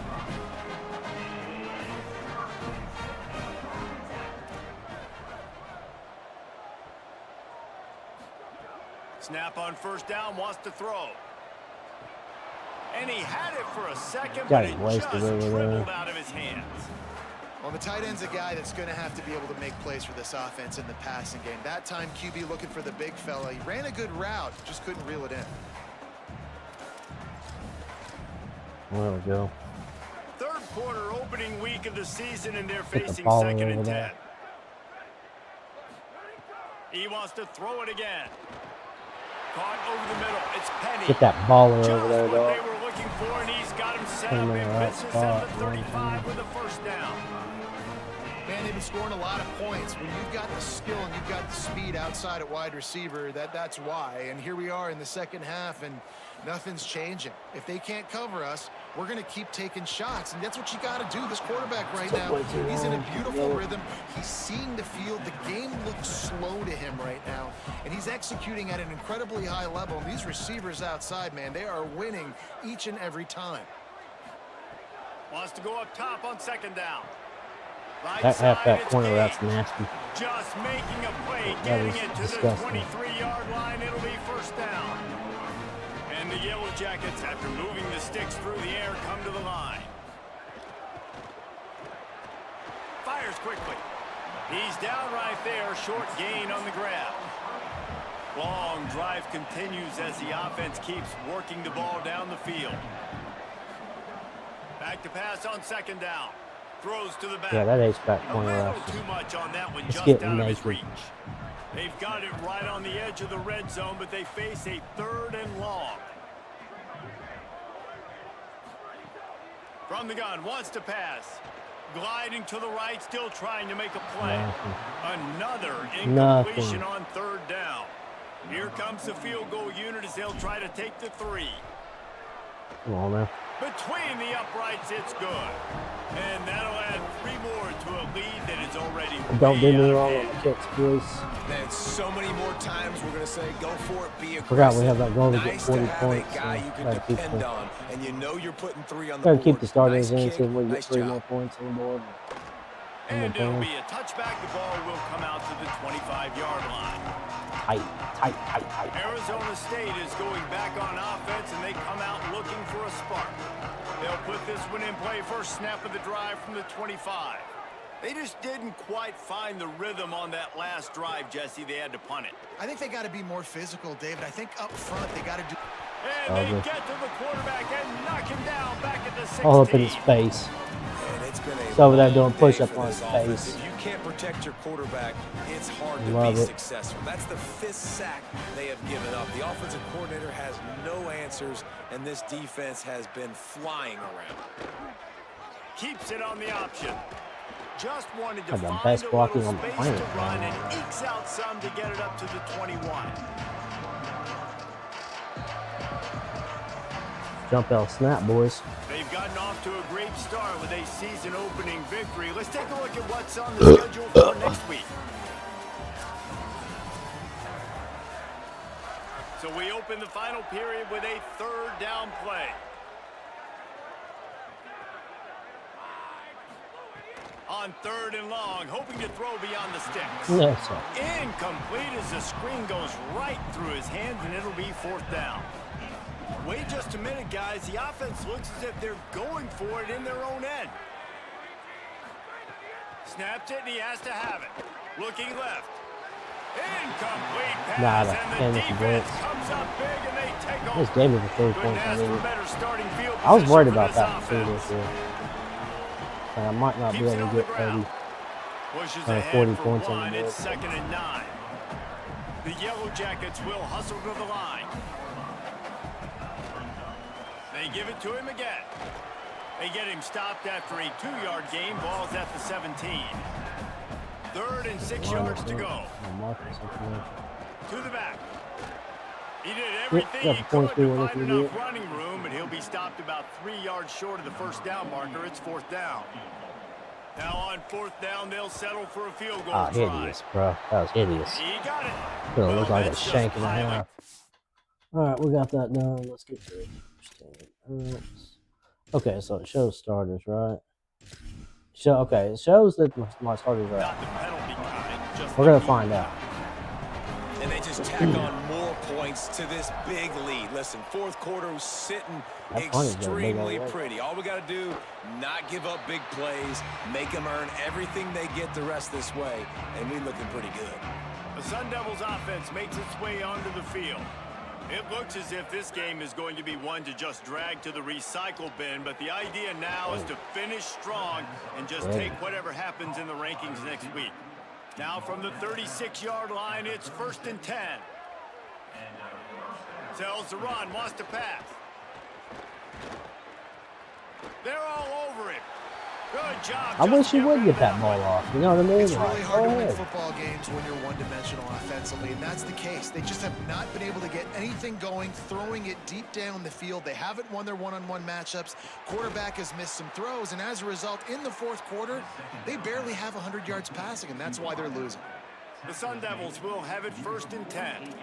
Snap on first down, wants to throw. And he had it for a second, Got but it it wasted just over there. dribbled out of his hands. Well, the tight end's a guy that's going to have to be able to make plays for this offense in the passing game. That time, QB looking for the big fella. He ran a good route, just couldn't reel it in. There we go. Third quarter opening week of the season, and they're Get the facing ball 2nd and over 10. there. He wants to throw it again. Caught over the middle. It's Penny. Get that baller Just over there, what dog. they were looking for, and he's got him set Put him up in in the right business spot, at the man. 35 with a first down. Man, they've been scoring a lot of points. When you've got the skill and you've got the speed outside at wide receiver, that's why. And here we are in the second half, and nothing's changing. If they can't cover us, we're going to keep taking shots, and that's what you got to do. This quarterback right now, he's in a beautiful rhythm. He's seeing the field. The game looks slow to him right now, and he's executing at an incredibly high level. And these receivers outside, man, they are winning each and every time. Wants to go up top on second down. Right That side, halfback it's corner, that's Gage. nasty. Just making a play, That getting is it to disgusting. the 23-yard line. It'll be first down. And the Yellow Jackets, after moving the sticks through the air, come to the line. quickly. He's down right there, short gain on the grab. Long drive continues as the offense keeps working the ball down the field. Back to pass on second down. Throws to the back. Yeah, that H-back A corner little rush. too much on that one, It's just getting out of his naked. reach. They've got it right on the edge of the red zone, but they face a 3rd and long. From the gun, wants to pass. Gliding to the right, still trying to make a play. Another incompletion on 3rd down. Here comes the field goal unit as they'll try to take the 3. Come on, man. Between the uprights, it's good. And that'll add 3 more to a lead that is already Don't do way me out of wrong on hand. the kicks, boys. Man, so many more times we're going to say, go for it, be aggressive. Forgot we have that goal to get Nice 40 to have points, a guy so you can gotta keep depend them. on, and you know you're putting 3 on the Gotta board. keep the starters Nice in, kick, see if we can get nice 3 job. more points on the board. And it'll be a touchback. The ball will come out to the 25-yard line. Tight. Arizona State is going back on offense, and they come out looking for a spark. They'll put this one in play first snap of the drive from the 25. They just didn't quite find the rhythm on that last drive, Jesse. They had to punt it. I think they got to be more physical, David. I think up front they got to do. And they get to the quarterback and knock him down back at the 16. All up in his face. And it's been a He's over there long doing day push-up for on this his offense. face. If you can't protect your quarterback, it's hard to Love be it. successful. That's the 5th sack they have given up. The offensive coordinator has no answers, and this defense has been flying around. Keeps it on the option. Just wanted to Had the find best a blocking little on the space planet, to run man. and ekes out some to get it up to the 21. Jump out snap, boys. They've gotten off to a great start with a season-opening victory. Let's take a look at what's on the schedule for next week. So we open the final period with a 3rd down play. On 3rd and long, hoping to throw beyond the sticks. No, sir. Incomplete as the screen goes right through his hands, and it'll be 4th down. Wait just a minute, guys. The offense looks as if they're going for it in their own end. Snaps it, and he has to have it. Looking left. Incomplete pass, Nada. and the Damn, defense it's comes up big, and they take over. This game is a 3 Couldn't points. ask for better starting field I was worried position for about this that too offense. this year. Like, I might not be Keeps it able on to the get ground. 30. Pushes 40 ahead for points on the one. board. It's 2nd and 9. The Yellow Jackets will hustle to the line. They give it to him again. They get him stopped after a 2-yard gain. Ball's at the 17. 3rd and 6 yards to go. To the back. He did everything got he the points could we to were find looking to enough do. running room, but he'll be stopped about 3 yards short of the 1st down marker. It's 4th down. Now on 4th down, they'll settle for a field goal Ah, try. hideous, bro. That was hideous. He got it. Could have looked like a that's just shank and a piling. half. Alright, we got that done. Let's get to it. Okay, so it shows starters, right? Okay, it shows that my starters are out. Not the penalty kind, just We're the gonna heat. find out. And they just tack on more points to this big lead. Listen, 4th quarter was sitting That punt is gonna be extremely all right. pretty. All we got to do, not give up big plays, make them earn everything they get the rest this way, and we're looking pretty good. The Sun Devils offense makes its way onto the field. It looks as if this game is going to be one to just drag to the recycle bin, but the idea now is to finish strong and just take whatever happens in the rankings next week. Now from the 36-yard line, it's 1st and 10. Tells the run, wants to pass. They're all over him. Good job. I just wish to you get would rid get of that ball off. You know what I mean? It's Like, really hard go to win ahead. football games when you're one-dimensional offensively, and that's the case. They just have not been able to get anything going, throwing it deep down the field. They haven't won their one-on-one matchups. Quarterback has missed some throws, and as a result, in the 4th quarter, they barely have 100 yards passing, and that's why they're losing. The Sun Devils will have it 1st and 10.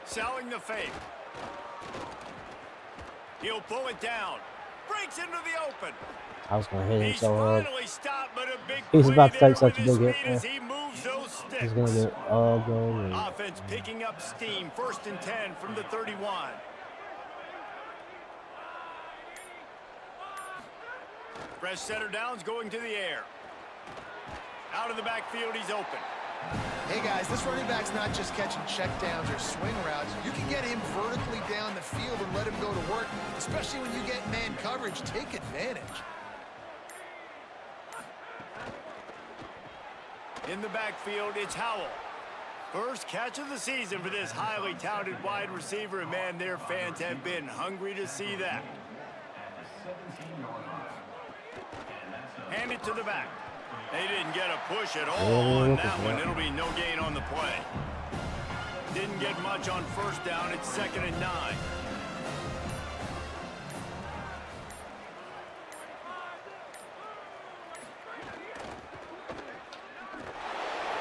Selling the fake. He'll pull it down. Breaks into the open. I was gonna hit him He's so hard. finally stopped, but a big He's play about to there take such with a his big feet hit as there. he moves those sticks. He's gonna get ugly. Offense picking up steam. 1st and 10 from the 31. Fresh setter downs going to the air. Out of the backfield, he's open. Hey, guys, this running back's not just catching checkdowns or swing routes. You can get him vertically down the field and let him go to work, especially when you get man coverage. Take advantage. In the backfield, it's Howell. First catch of the season for this highly touted wide receiver, and man, their fans have been hungry to see that. Hand it to the back. They didn't get a push at all on that one. It'll be no gain on the play. Didn't get much on first down. It's 2nd and 9.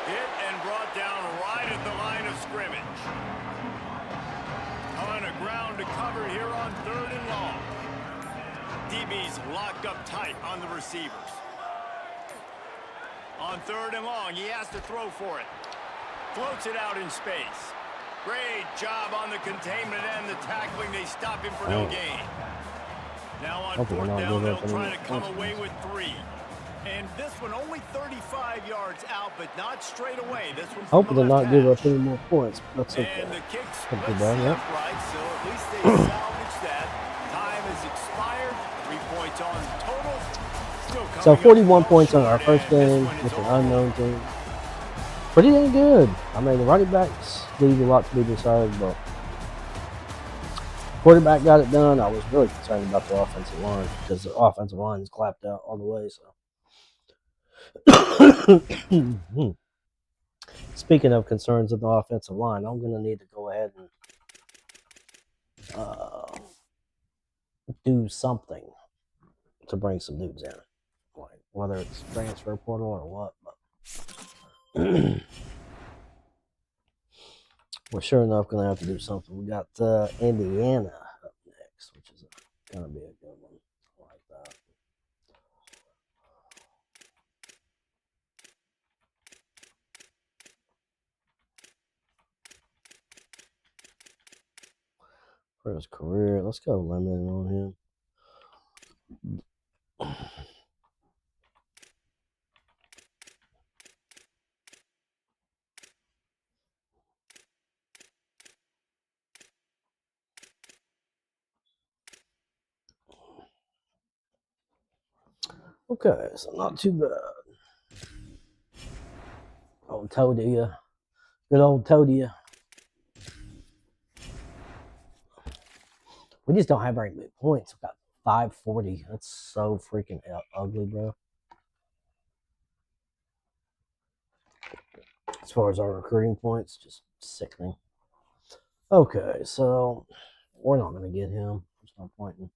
Hit and brought down right at the line of scrimmage. On a ground to cover here on 3rd and long. DB's locked up tight on the receivers. On 3rd and long, he has to throw for it. Floats it out in space. Great job on the containment and the tackling. They stop him for no gain. Now on 4th down, they'll try to come away with 3. And this one only 35 yards out, but not straight away. This one's Hope they'll not give up any more points. That's okay. And the kick Pretty splits bad, the yeah. upright, so at least they salvage that. Time has expired. 3 points on total. Still So coming 41 up points on our short, first and this game one is with an over. unknown team. Pretty dang good. I mean, the running backs leave a lot to be desired, but quarterback got it done. I was really concerned about the offensive line because the offensive line is clapped out all the way. So, speaking of concerns of the offensive line, I'm going to need to go ahead and do something to bring some dudes in, like whether it's transfer portal or what. But we're sure enough going to have to do something. We got Indiana up next, which is going to be a good one. I like that. For his career, let's go limited on him. Okay, so not too bad. Old Toadia. Good old Toadia. We just don't have very many points. We've got 540. That's so freaking ugly, bro. As far as our recruiting points, just sickening. Okay, so we're not going to get him. There's no point in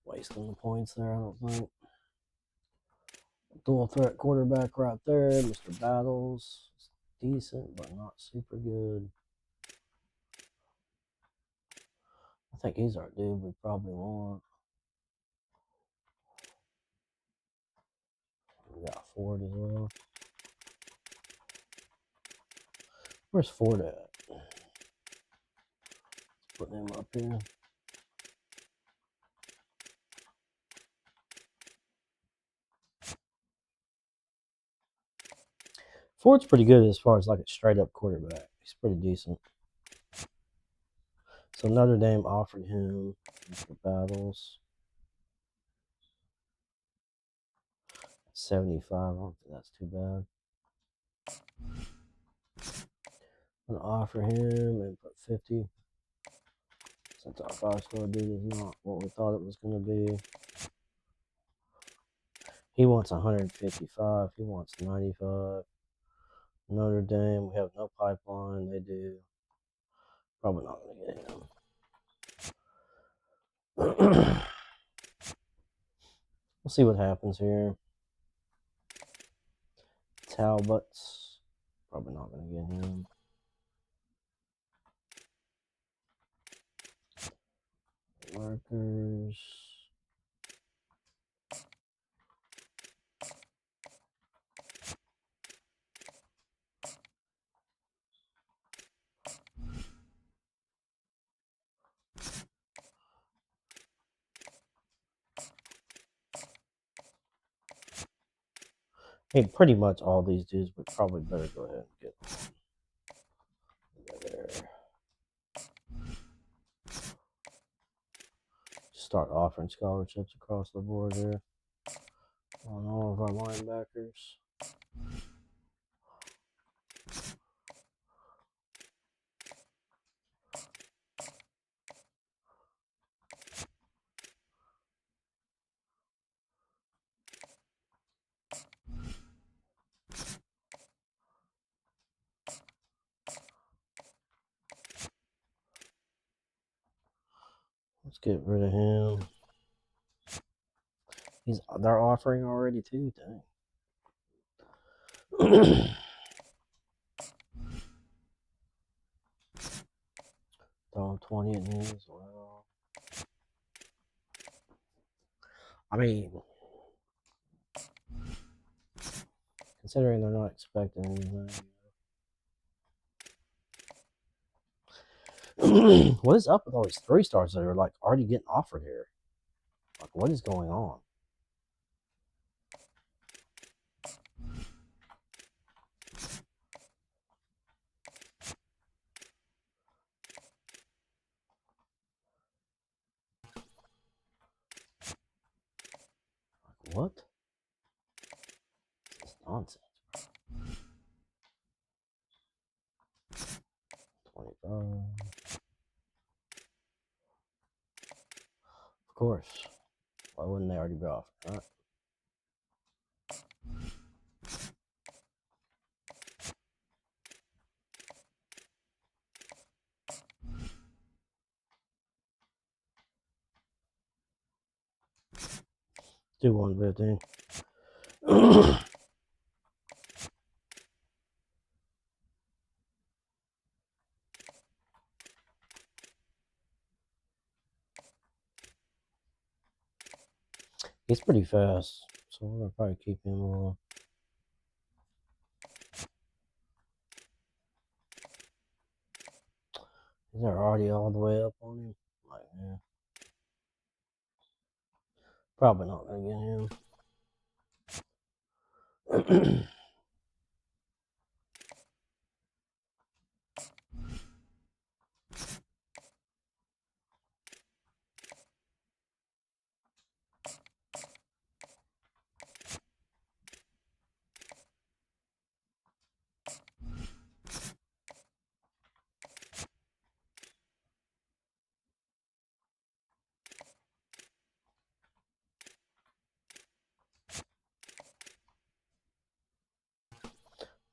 wasting the points there, I don't think. Dual threat quarterback right there, Mr. Battles. It's decent, but not super good. I think he's our dude we probably want. We got Ford as well. Where's Ford at? Let's put him up here. Ford's pretty good as far as like a straight up quarterback. He's pretty decent. So Notre Dame offered him Mr. Battles. 75. I don't think that's too bad. I'm gonna offer him and put 50. Since our 5-star dude is not what we thought it was gonna be. He wants 155. He wants 95. Notre Dame, we have no pipeline. They do. Probably not gonna get him. We'll see what happens here. Talbot's probably not gonna get him. Workers. Hey, pretty much all these dudes, but probably better go ahead and get there. Start offering scholarships across the board here on all of our linebackers. Let's get rid of him. They're offering already too, dang. Throw 20 in here as well. I mean, considering they're not expecting anything. What is up with all these 3-stars that are like already getting offered here? Like, what is going on? Like, what? This is nonsense, bro. 25. Of course. Why wouldn't they already be offered, right? Do 115. He's pretty fast, so we're gonna probably keep him on. Is there already all the way up on him? Like, yeah. Probably not gonna get him.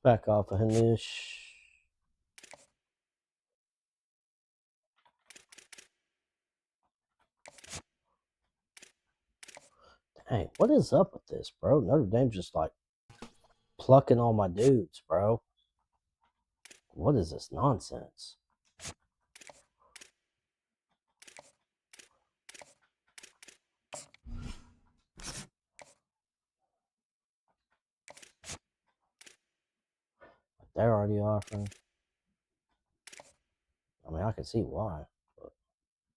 Back off of Hanish. Dang, what is up with this, bro? Notre Dame's just like plucking all my dudes, bro. What is this nonsense? They're already offering. I mean, I can see why, but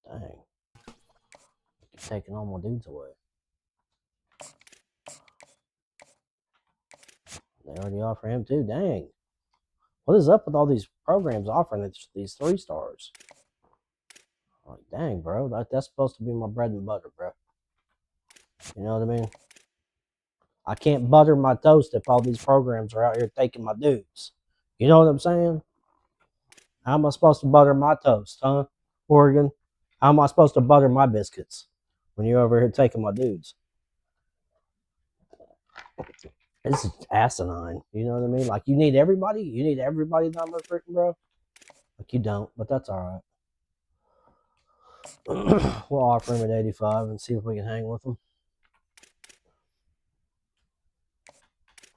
dang. Keep taking all my dudes away. They already offer him too, dang. What is up with all these programs offering these 3-stars? Like, dang, bro, that's supposed to be my bread and butter, bro. You know what I mean? I can't butter my toast if all these programs are out here taking my dudes. You know what I'm saying? How am I supposed to butter my toast, huh, Oregon? How am I supposed to butter my biscuits when you're over here taking my dudes? This is asinine. You know what I mean? Like, you need everybody? You need everybody that I'm recruiting, bro? Like, you don't, but that's all right. We'll offer him at 85 and see if we can hang with him.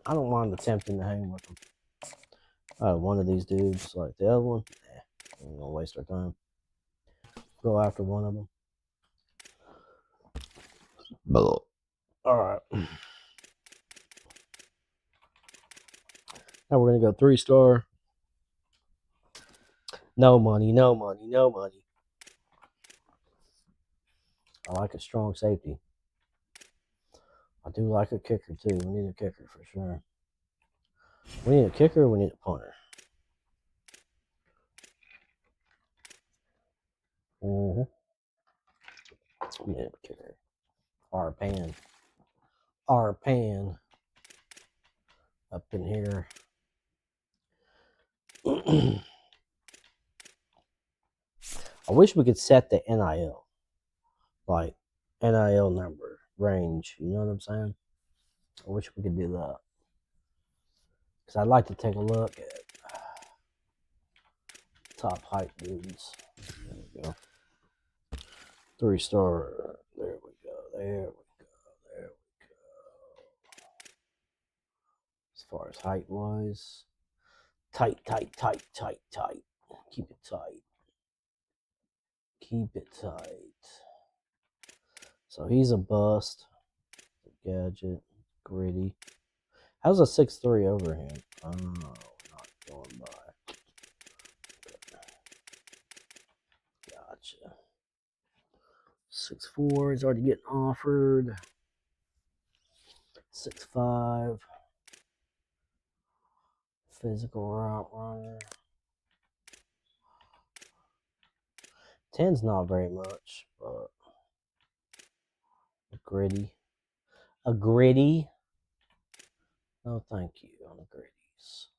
I don't mind attempting to hang with him. One of these dudes, like the other one, we're going to waste our time. Go after one of them. All right. Now we're going to go 3-star. No money, no money, no money. I like a strong safety. I do like a kicker, too. We need a kicker for sure. We need a kicker or we need a punter? We need a kicker. Arpan up in here. I wish we could set the NIL, like NIL number range. You know what I'm saying? I wish we could do that. Because I'd like to take a look at top height dudes. There we go. 3-star. There we go. There we go. There we go. As far as height wise, tight. Keep it tight. Keep it tight. So he's a bust. Gadget. Gritty. How's a 6'3" over him? Oh, not going by. Gotcha. 6'4" is already getting offered. 6'5". Physical route runner. 10's not very much, but gritty. A gritty? No, thank you on the gritties.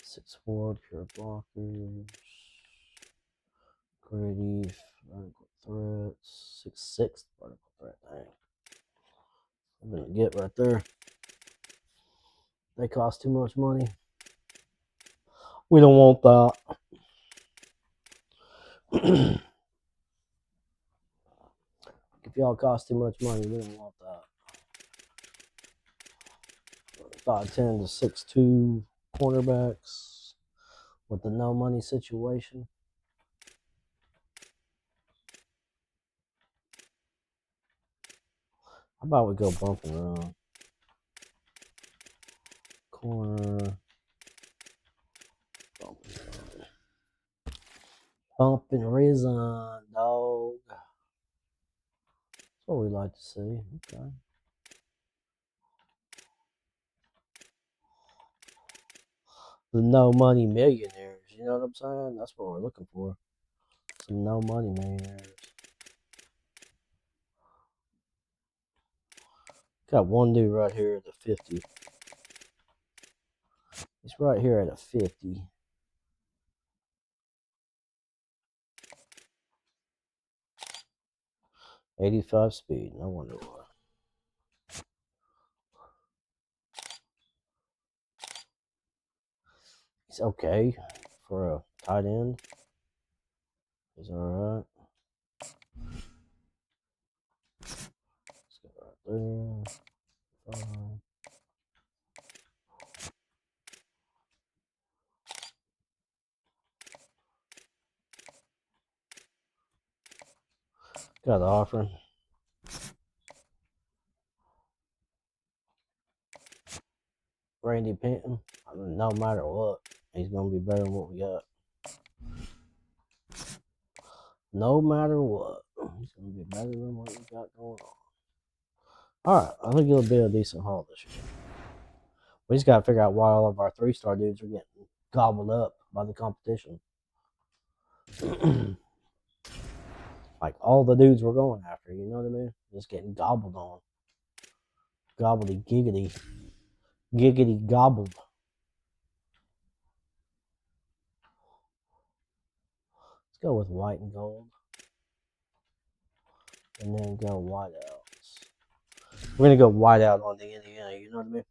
Six forward, pure blockers. Gritty, vertical threats. 6'6" vertical threat. Dang. I'm gonna get right there. They cost too much money. We don't want that. If y'all cost too much money, we don't want that. 5'10" to 6'2" cornerbacks with the no money situation. How about we go bump and run? Corner. Bump and run. Bump and risen, dog. That's what we like to see. Okay. The no money millionaires. You know what I'm saying? That's what we're looking for. Some no money millionaires. Got one dude right here at a 50. He's right here at a 50. .85 speed. No wonder why. He's okay for a tight end. He's alright. Let's go right there. Got the offer. Randy Penton. I mean, no matter what, he's gonna be better than what we got. No matter what, he's gonna be better than what we got going on. Alright, I think it'll be a decent haul this year. We just gotta figure out why all of our 3-star dudes are getting gobbled up by the competition. Like all the dudes we're going after, you know what I mean? Just getting gobbled on. Gobbledy giggity. Giggity gobbled. Let's go with white and gold. And then go white outs. We're gonna go white out on the Indiana, you know what I mean?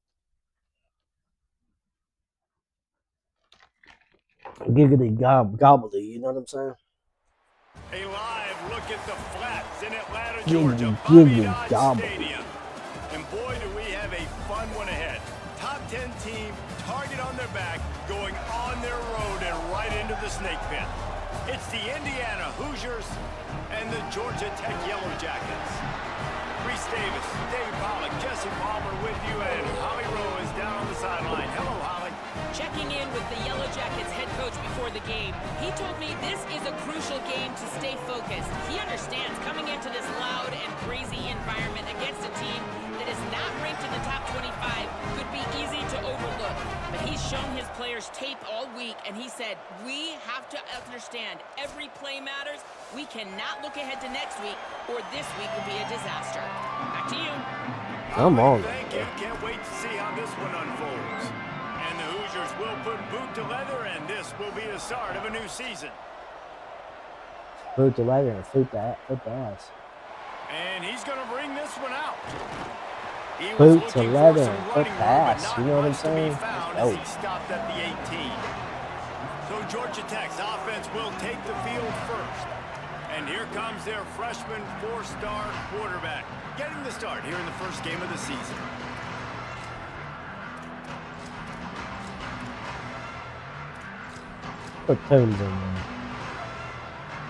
Giggity gobbledy, you know what I'm saying? A live look at the flats in Atlanta, Giggity, Georgia, Bobby giggity, Dodd gobble. Stadium. And boy, do we have a fun one ahead. Top 10 team, target on their back, going on their road and right into the snake pit. It's the Indiana Hoosiers and the Georgia Tech Yellow Jackets. Reese Davis, Dave Pollock, Jesse Palmer with you, and Holly Rowe is down on the sideline. Hello, Holly. Checking in with the Yellow Jackets head coach before the game, he told me this is a crucial game to stay focused. He understands coming into this loud and crazy environment against a team ranked in the top 25 could be easy to overlook. But he's shown his players tape all week, and he said, we have to understand every play matters. We cannot look ahead to next week, or this week will be a disaster. Back to you. Come on. Thank you. Can't wait to see how this one unfolds. And the Hoosiers will put boot to leather, and this will be the start of a new season. Boot to leather and foot the ass. And he's going to bring this one out. He was Boot to looking for leather some and foot running the room, ass. but You not know what I'm much to be saying? found Oh. as he stopped at the 18. So Georgia Tech's offense will take the field first. And here comes their freshman four-star quarterback, getting the start here in the first game of the season. Put Toombs in there.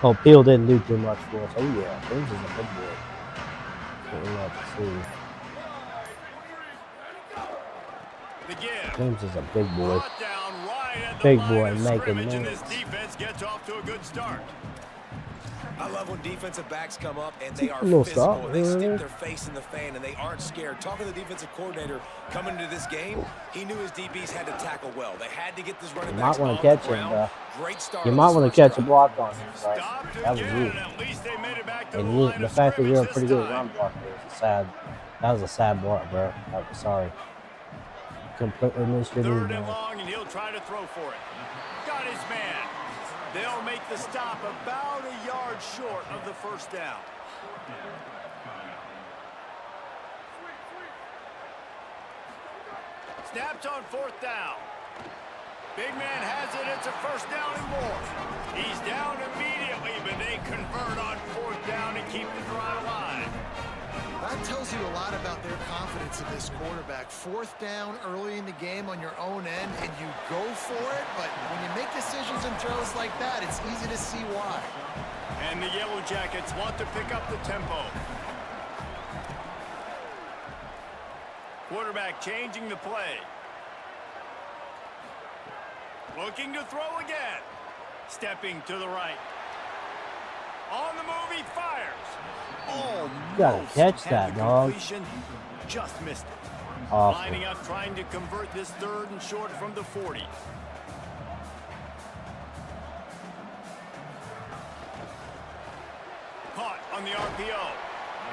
Oh, Peel didn't do too much for us. Oh yeah, Toombs is a big boy. What we like to see. The give. Toombs is a big boy. Brought down right at the Big line boy of making scrimmage, and this noise. defense gets off to a good start. I love when defensive backs come up and they are Little physical. stop. They stick their face in the fan and they aren't scared. Talking to the defensive coordinator coming into this game, he knew his DBs had to tackle well. They had to get this running You back might want off to catch the him, ground. Great start. You on might this want first to catch a drive. block on him, right? Stopped That was again, you. and at least they made it back to the And you, line the of fact that you're a scrimmage pretty this good time. run blocker is sad. That was a sad block, bro. I'm sorry. Completely missed your Third dude, and man. long, and he'll try to throw for it. Got his man. They'll make the stop about a yard short of the first down. Snapped on fourth down. Big man has it. It's a first down and more. He's down immediately, but they convert on fourth down and keep the drive alive. That tells you a lot about their confidence in this quarterback. Fourth down early in the game on your own end, and you go for it, but when you make decisions and throws like that, it's easy to see why. And the Yellow Jackets want to pick up the tempo. Quarterback changing the play. Looking to throw again. Stepping to the right. On the move, he fires. Oh, Gotta catch that, dog. Just missed it. Awful. Lining up, trying to convert this third and short from the 40. Caught on the RPO.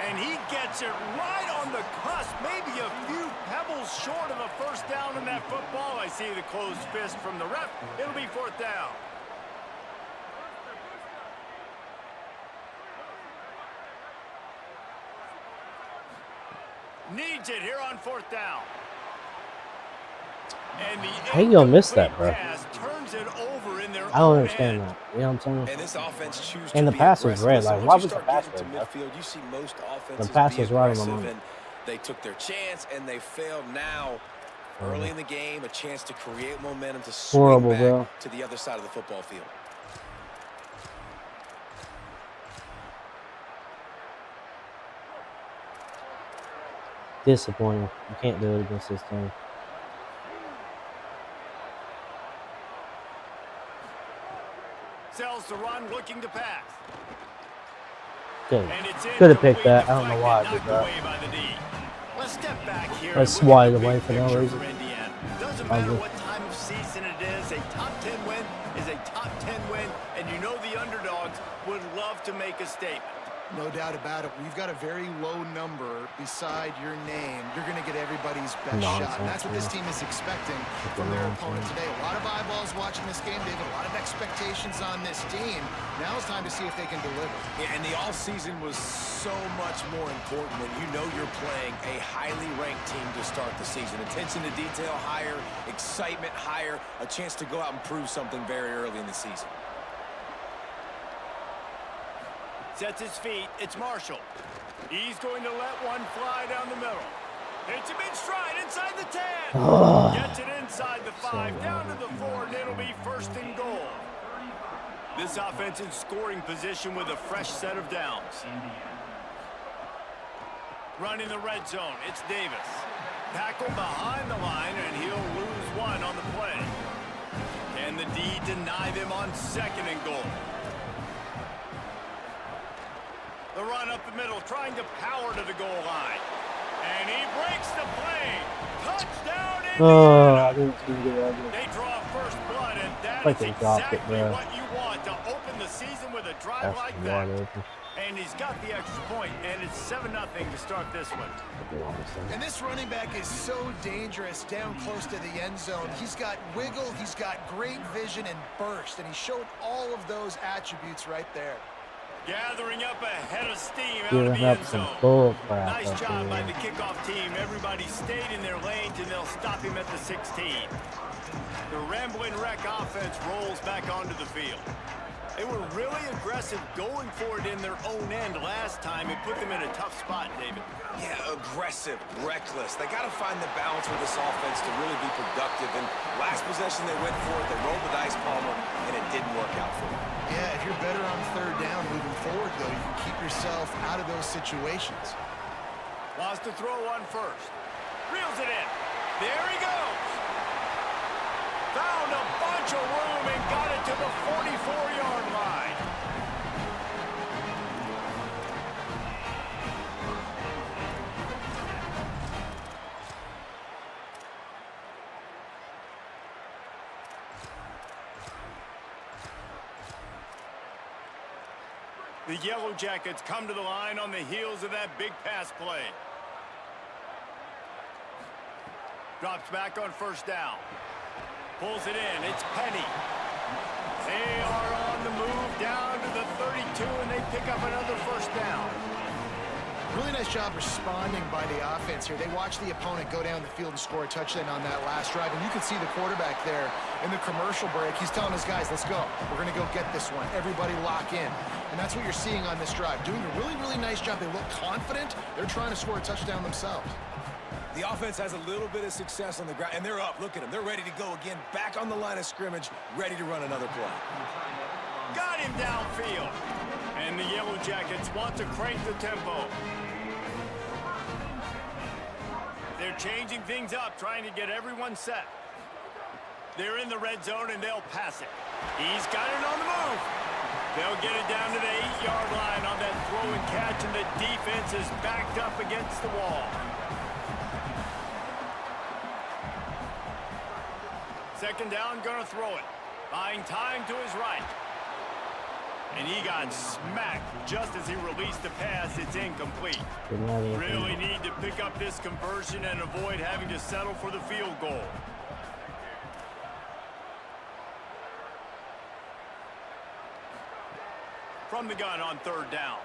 And he gets it right on the cusp, maybe a few pebbles short of a first down in that football. I see the closed fist from the ref. It'll be fourth down. Needs it here on fourth down. And the How you gonna miss that, bro? pass turns it over in their I don't own understand end. that. You know what I'm saying? And this offense chooses And to the be pass was aggressive. red. So Like, once why you was the start pass getting red, to midfield, you see most offenses pass be was right on the aggressive, money. and they took their chance and they failed. Now, early in the game, a chance to create momentum to swing Horrible, back bro. to the other side of the football field. Disappointing. You can't do it against this team. Sells the run, looking to pass. Could And it's have picked incomplete, that. I don't know why I deflected, did knocked that. away by the D. Let's step back here. Let's and swat look it at the away big for no picture reason. Indiana. Doesn't I'll matter go. what time of season it is, a top 10 win is a top 10 win, and you know the underdogs would love to make a statement. No doubt about it. When you've got a very low number beside your name, you're going to get everybody's best shot. And that's what this team is expecting from their opponent today. A lot of eyeballs watching this game, David. A lot of expectations on this team. Now it's time to see if they can deliver. Yeah, and the offseason was so much more important when you know you're playing a highly ranked team to start the season. Attention to detail higher, excitement higher, a chance to go out and prove something very early in the season. Sets his feet. It's Marshall. He's going to let one fly down the middle. Hits him in stride inside the 10. Gets it inside the 5, down to the 4, and it'll be first and goal. This offense in scoring position with a fresh set of downs. Running the red zone. It's Davis. Tackle behind the line, and he'll lose one on the play. Can the D deny them on second and goal? The run up the middle, trying to power to the goal line. And he breaks the play. Touchdown, Oh, Indiana. I didn't see it. They draw first blood, and that is Fucking dropped it, exactly bro. what you want to open the season with a drive That's like wide that. open. And he's got the extra point, and it's 7-0 to start this one. And this running back is so dangerous down close to the end zone. He's got wiggle, he's got great vision and burst, and he showed all of those attributes right there. Gathering up a head of steam out of Giving the up end some zone. bull crap. Nice up job by there. the kickoff team. Everybody stayed in their lanes, and they'll stop him at the 16. The rambling wreck offense rolls back onto the field. They were really aggressive going for it in their own end last time. It put them in a tough spot, David. Yeah, aggressive, reckless. They got to find the balance with this offense to really be productive. And last possession they went for it. They rolled the dice, Palmer, and it didn't work out for them. Yeah, if you're better on third down moving forward, though, you can keep yourself out of those situations. Wants to throw on first. Reels it in. There he goes. Found a bunch of room and got it to the 44-yard line. The Yellow Jackets come to the line on the heels of that big pass play. Drops back on first down. Pulls it in. It's Penny. They are on the move down to the 32, and they pick up another first down. Really nice job responding by the offense here. They watched the opponent go down the field and score a touchdown on that last drive, and you can see the quarterback there in the commercial break. He's telling his guys, let's go. We're going to go get this one. Everybody lock in. And that's what you're seeing on this drive. Doing a really, really nice job. They look confident. They're trying to score a touchdown themselves. The offense has a little bit of success on the ground, and they're up. Look at them. They're ready to go again. Back on the line of scrimmage, ready to run another play. Got him downfield. And the Yellow Jackets want to crank the tempo. They're changing things up, trying to get everyone set. They're in the red zone, and they'll pass it. He's got it on the move. They'll get it down to the 8-yard line on that throw and catch, and the defense is backed up against the wall. Second down, gonna throw it. Buying time to his right. And he got smacked just as he released the pass. It's incomplete. Really need to pick up this conversion and avoid having to settle for the field goal. From the gun on third down.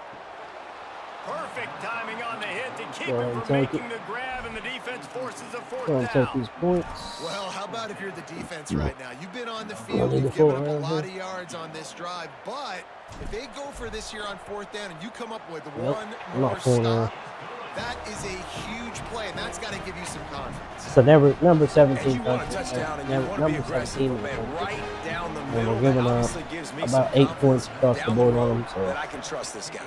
Perfect timing on the hit to keep him from making the grab, and the defense forces a fourth down. Take these points. Well, how about if you're the defense right now? You've been on the field, you've given up a lot of yards on this drive, but if they go for this here on fourth down and you come up with one more stop, that is a huge play, and that's got to give you some confidence. So number 17. And you want a touchdown, and you want to be aggressive, but man, right down the middle, we're giving up about 8 points across the board on them. So that I can trust this guy.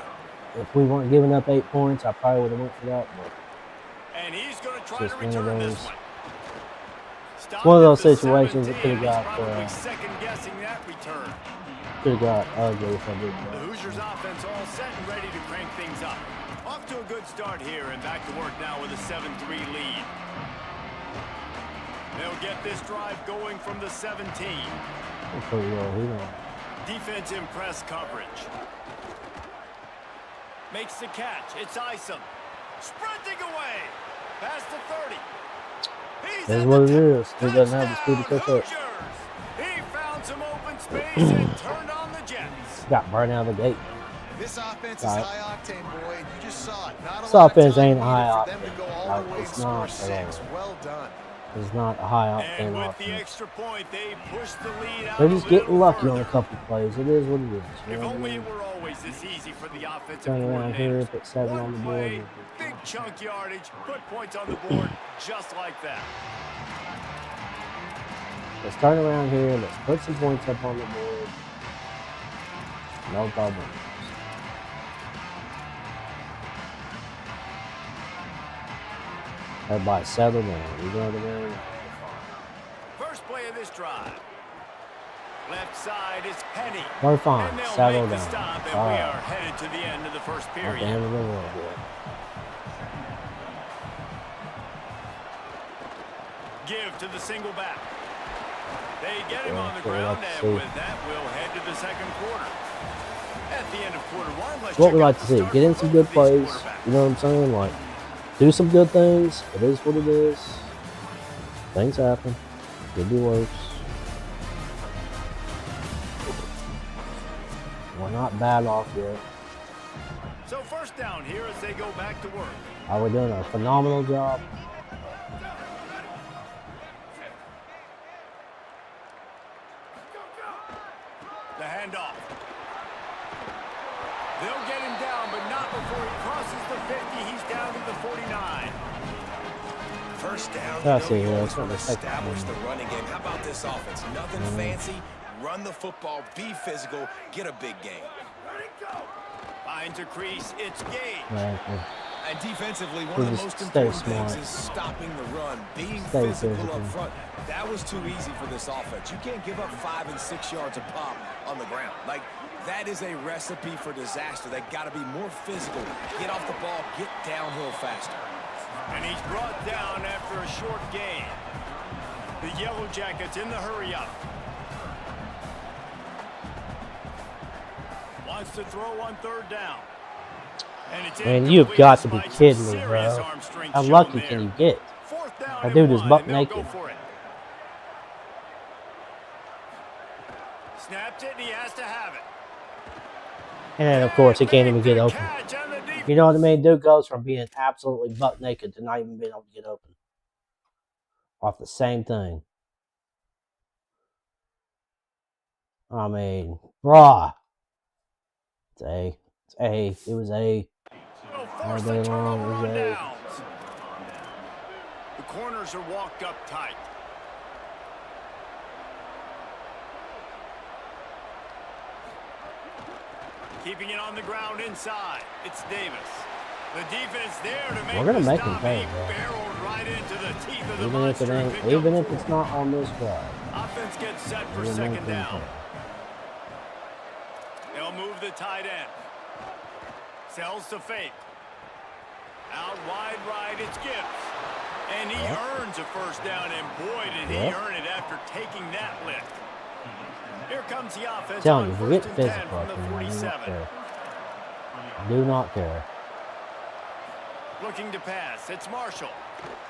if we weren't giving up 8 points, I probably would have went for that. But and he's going to try just to return this one. One of those situations that could have got second guessing that return. Could have got ugly if I did The that. Hoosiers offense all set and ready to crank things up. Off to a good start here and back to work now with a 7-3 lead. They'll get this drive going from the 17. Pretty well, he know. Defense in press coverage. Makes the catch. It's Isom. Sprinting away. Past the 30. That's what it is. He doesn't have the speed to catch up. He found some open space and turned on the Jets. Got burned out of the gate. This offense is high octane, boy. You just saw it. Not a This lot of offense time ain't needed high for them to go all octane. the way and It's score not at 6. all. Well done. It's not a high And octane with the offense. extra point, they push the lead out They're a just little getting lucky on further. a couple plays. It is what it is. You If know what I only mean? it were always this easy for the offensive Turn around here, coordinators. put 7 on the One board. play, big chunk yardage, put points on the board just like that. Let's turn around here. Let's put some points up on the board. No problem. Everybody settle down. You know what I mean? First play of this drive. Left side is Penny. We're fine. And they'll Settle make the down. stop, and All we right. are headed to the end of the first Not the period. end of the world yet. Give to the single back. They get him Yeah, on the that's what we ground, like to and see. with that, we'll head to the second quarter. At the end of quarter one, let's What check we out like to the see. start Get in for some both good of these plays. quarterbacks. You know what I'm saying? Like, do some good things. It is what it is. Things happen. Could be worse. We're not bad off yet. So first down here as they go back to work. We're doing a phenomenal job. The handoff. They'll get him down, but not before he crosses the 50. He's down to the 49. First down, That's you it, know yeah, you it's always not want to the second establish one. the running game. How about this offense? Nothing fancy. Run the football, be physical, get a big gain. Finds a crease. It's Gage. Right. And defensively, one We'll of the just most stay important things smart. is stopping the run, being Stay physical physical. up front. That was too easy for this offense. You can't give up 5 and 6 yards a pop on the ground. Like, that is a recipe for disaster. They got to be more physical, get off the ball, get downhill faster. And he's brought down after a short gain. The Yellow Jackets in the hurry up. Wants to throw on third down. And it's Man, you've incomplete got to be despite some kidding me, serious bro. arm strength How shown lucky there. can you get? Fourth down That and dude is one, buck and they'll go naked. for it. Snapped it, and he has to have it. And then, of course, he can't even get open. Catch on the deep. You know what I mean? Dude goes from being absolutely buck naked to not even being able to get open. Off the same thing. I mean, brah. It's A. It's A. It was A. Will All force day the long, turnover it on was A. downs. The corners are walked up tight. Keeping it on the ground inside. It's Davis. The defense there to make We're gonna the make him stop. pay, He bro. barreled right into the teeth of the Even if monster. it and ain't, picked up even if 4. it's not on this drive. Offense gets set for we'll make second him down. pay. They'll move the tight end. Sells to fake. Out wide right, it's Gibbs. And he earns a first down, and boy, did he Yep. earn it after taking that lift. Here comes the offense Telling on you, forget first and 10 physical. from the I do not 47. care. Do not care. Looking to pass. It's Marshall.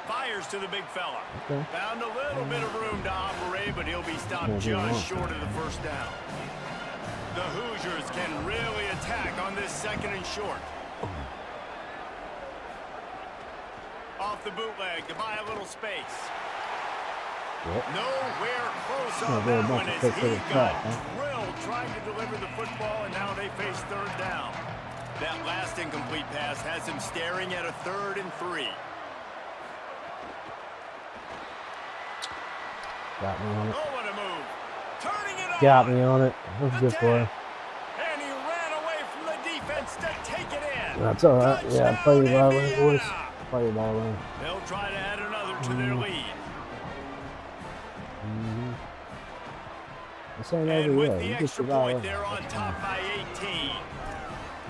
Fires to the big fella. Okay. Found a little bit of room to operate, but he'll be stopped Yeah, he just won't. short of the first down. The Hoosiers can really attack on this second and short. Off the bootleg to buy a little space. Yep. Nowhere close Yeah, on they're that about one to as take to he the got track, huh? drilled trying to deliver the football, and now they face third down. That last incomplete pass has him staring at a 3rd and 3. Got me on it. Oh, what a move. Turning it Got on. me on it. That was a good play. And he ran away from the defense to take it in. That's all right. Yeah, play your Touchdown, violin, boys. Indiana. Play your violin. They'll try to add another to their lead. This ain't And over with yet. the You get extra your point, violin. they're on top by 18.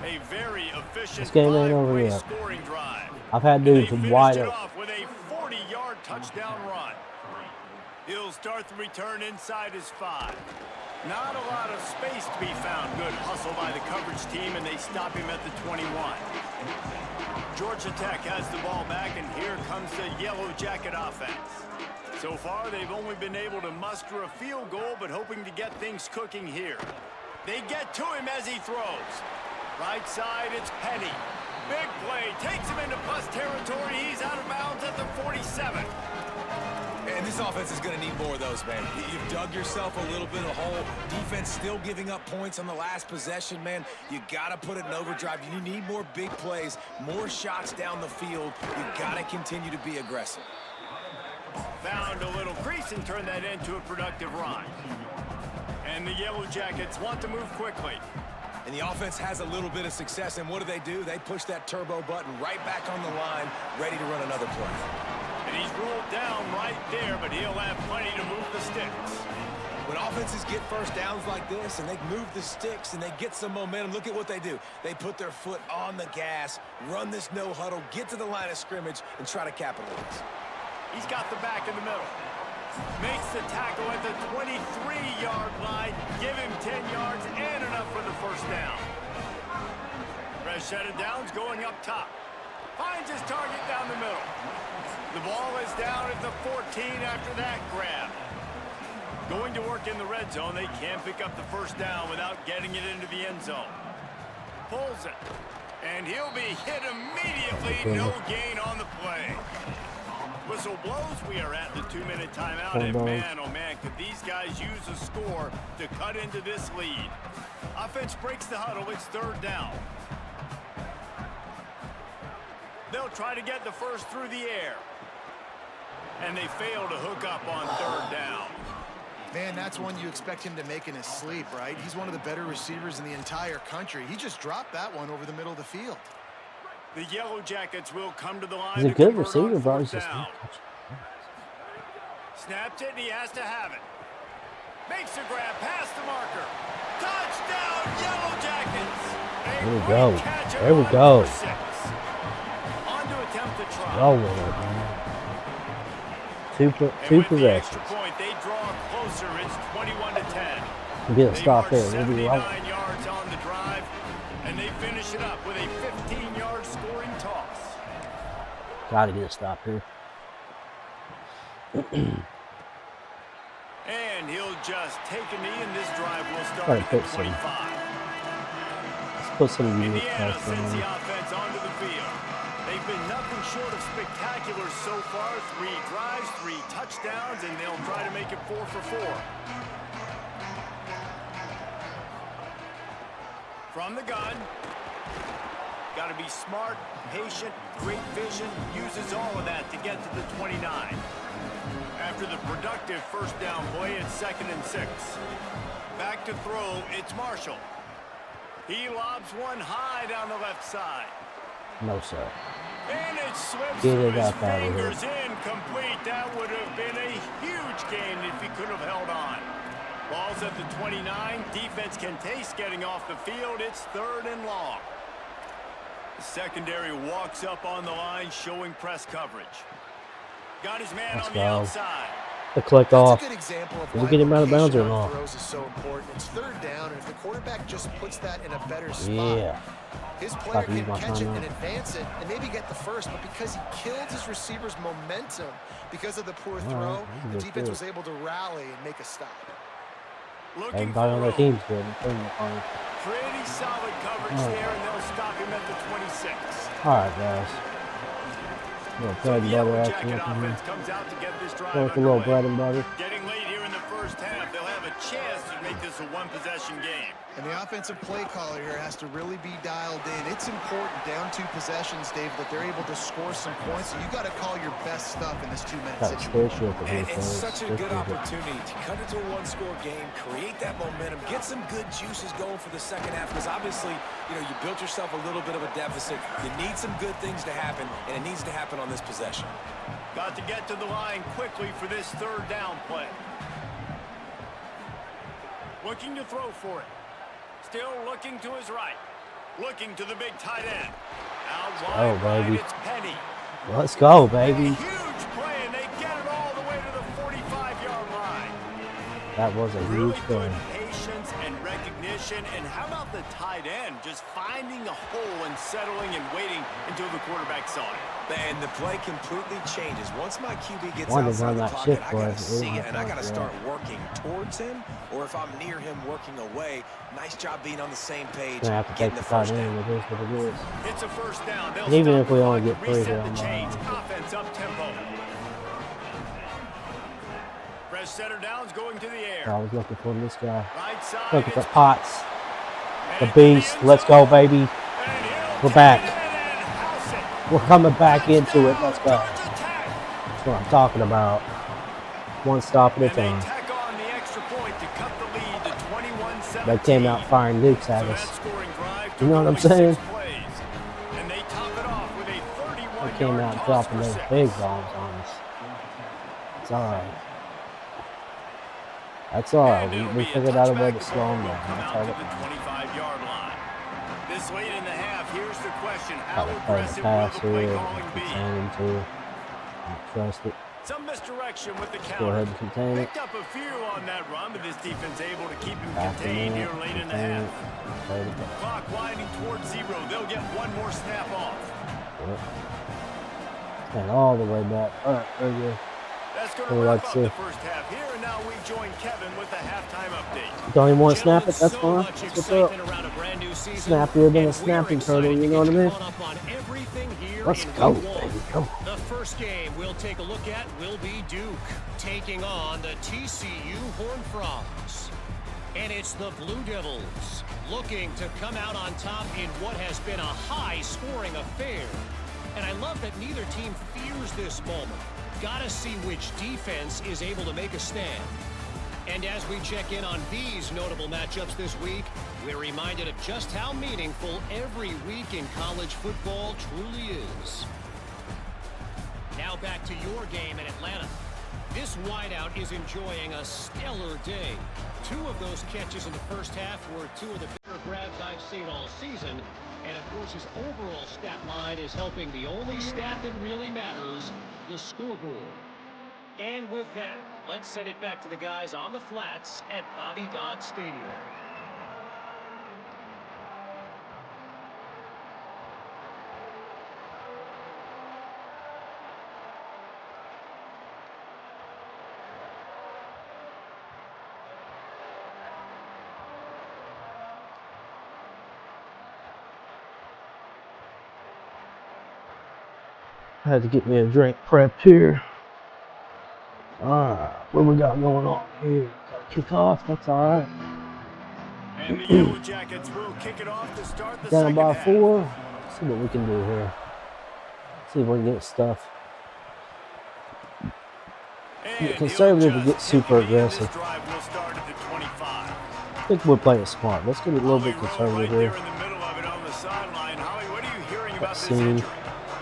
A very efficient This game ain't over 5-way yet. scoring drive. I've had And they dudes finished wide it open. off with a 40-yard touchdown run. He'll start the return inside his 5. Not a lot of space to be found. Good hustle by the coverage team, and they stop him at the 21. Georgia Tech has the ball back, and here comes the Yellow Jacket offense. So far, they've only been able to muster a field goal, but hoping to get things cooking here. They get to him as he throws. Right side, it's Penny. Big play, takes him into plus territory. He's out of bounds at the 47. And this offense is going to need more of those, man. You've dug yourself a little bit of a hole. Defense still giving up points on the last possession, man. You got to put it in overdrive. You need more big plays, more shots down the field. You got to continue to be aggressive. Found a little crease and turned that into a productive run. And the Yellow Jackets want to move quickly. And the offense has a little bit of success, and what do? They push that turbo button right back on the line, ready to run another play. And he's ruled down right there, but he'll have plenty to move the sticks. When offenses get first downs like this and they move the sticks and they get some momentum, look at what they do. They put their foot on the gas, run this no huddle, get to the line of scrimmage, and try to capitalize. He's got the back in the middle. Makes the tackle at the 23-yard line. Give him 10 yards and enough for the first down. Fresh set of downs going up top. Finds his target down the middle. The ball is down at the 14 after that grab. Going to work in the red zone. They can't pick up the first down without getting it into the end zone. Pulls it. And he'll be hit immediately. No gain on the play. Whistle blows. We are at the 2-minute timeout. And man, oh man, could these guys use a score to cut into this lead. Offense breaks the huddle. It's third down. They'll try to get the first through the air. And they fail to hook up on third down. Man, that's one you expect him to make in his sleep, right? He's one of the better receivers in the entire country. He just dropped that one over the middle of the field. The Yellow Jackets will come to the line. He's a good receiver, bro. He's just not catching. Snapped it, and he has to have it. Makes a grab past the marker. Touchdown, Yellow Jackets. There we go. There we go. On to attempt the try. Roll with it, man. Two possessions. Point, they draw closer. It's 21-10. We'll get a stop there. We'll be right. 79 yards on the drive, and they finish it up with a 15-yard scoring toss. Gotta get a stop here. And he'll just take a knee, and this drive will start Gotta at put the some- 25. Let's put some unique Indiana pressure sends on the him. offense onto the field. They've been nothing short of spectacular so far. 3 drives, 3 touchdowns, and they'll try to make it 4 for 4. From the gun. Got to be smart, patient, great vision. Uses all of that to get to the 29. After the productive first down play, it's 2nd and 6. Back to throw, it's Marshall. He lobs one high down the left side. No, sir. And it slips Get through it his up out of here. fingers, incomplete. That would have been a huge gain if he could have held on. Ball's at the 29. Defense can taste getting off the field. It's 3rd and long. The secondary walks up on the line, showing press coverage. Got his man Let's on the go. outside. The click That's off. a good example of Did we why get him out of bounds or location on not? throws is so important. It's 3rd down, and if the quarterback just puts that in a better spot, Yeah. his player About to can use my catch it timeout. and advance it and maybe get the first, but because he killed his receiver's momentum because of the poor throw, the defense was able to rally and make a stop. Looking Everybody on their for team's good. Including the Pony. pretty solid coverage Oh. there, and they'll stop him at the 26. All right, guys. A little bread and The butter Yellow action Jacket up in here. offense comes out to get this drive Going with a little underway. bread and butter. Getting late here in the first half, they'll have a chance to make this a one-possession game. And the offensive play caller here has to really be dialed in. It's important down 2 possessions, Dave, that they're able to score some points. So you got to call your best stuff in this 2-minute Got a situation. still shit And it's such a good opportunity to cut into a 1-score game, create that momentum, get some good juices going for the second half. Because obviously, you built yourself a little bit of a deficit. You need some good things to happen, and it needs to happen on this possession. Got to get to the line quickly for this 3rd down play. Looking to throw for it. Still looking to his right. Looking to the big tight end. Out wide, baby. it's Penny. Let's go, A baby. huge play, and they get it all the way to the 45-yard line. That was a Really huge good play. patience and recognition. And how about the tight end just finding a hole and settling and waiting until the quarterback saw it? And the play completely changes. Once my QB gets Wanted to outside run the that pocket, shift, I gotta boys. see Really it, and I gotta nice, start working towards him, or if I'm near him working away. Nice job being on the same page, Gonna have to take getting the the tight first end down. with this, what it is. It's a first down. They'll And even stop if we the only clock, get 3 reset here, the I'm chains. all right. Offense up tempo. Fresh setter downs going to the air. I was looking for this guy. Right side. Look at the it's Potts. The and beast. to the Let's end go, zone. baby. And he'll We're take back. it in and house it. We're coming back into it. Let's go. Georgia Tech. That's what I'm talking about. One stop at a And they time. tack on the extra point to cut the lead to 21-17. They came out firing nukes So at that us. scoring drive You know what I'm took only saying? 6 plays. And they top it off with a 31-yard They came out toss dropping for those 6. big bombs on us. It's alright. That's alright. And it'll We be figured out a way touchback. to slow them The ball down. will That's come all out that to the 25-yard line. This late in the half, here's the question: how Gotta play the aggressive will pass the play here. calling be? Pretending to. Don't trust it. Some misdirection with the Go ahead counter. and contain it. Picked up a few on that run, but this defense able to keep him Back contained in here there, late in the contain half. it. Play the ball. Clock winding towards 0. They'll get one more snap off. Yep. Stand all the way back. All right, very good. That's going Oh, to wrap let's up see. the first half here, and now we join Kevin with the halftime update. Don't even want to snap it? Gentlemen, That's so fine. much That's what's up. excitement around a brand new season, Snappier than a and we're snapping excited turtle, to you know get what I mean? caught up on everything here Let's in go, week one. baby. Come on. The first game we'll take a look at will be Duke taking on the TCU Horned Frogs. And it's the Blue Devils looking to come out on top in what has been a high-scoring affair. And I love that neither team fears this moment. Gotta see which defense is able to make a stand. And as we check in on these notable matchups this week, we're reminded of just how meaningful every week in college football truly is. Now back to your game in Atlanta. This wideout is enjoying a stellar day. 2 of those catches in the first half were 2 of the bigger grabs I've seen all season. And of course, his overall stat line is helping the only stat that really matters, the scoreboard. And with that, let's send it back to the guys on the flats at Bobby Dodd Stadium. I had to get me a drink prepped here. Alright, what we got going on here? Got to kick off, that's alright. And the Yellow Jackets will kick it off to start the Down second by half. 4. Let's see what we can do here. See if we can get stuff. And Get conservative he'll and get just super begin this aggressive. drive. We'll start at the 25. I think we're playing smart. Let's get a little bit Holly Rowe conservative right here. there in the middle of it on the sideline. Holly, what are you hearing about this Scene. injury?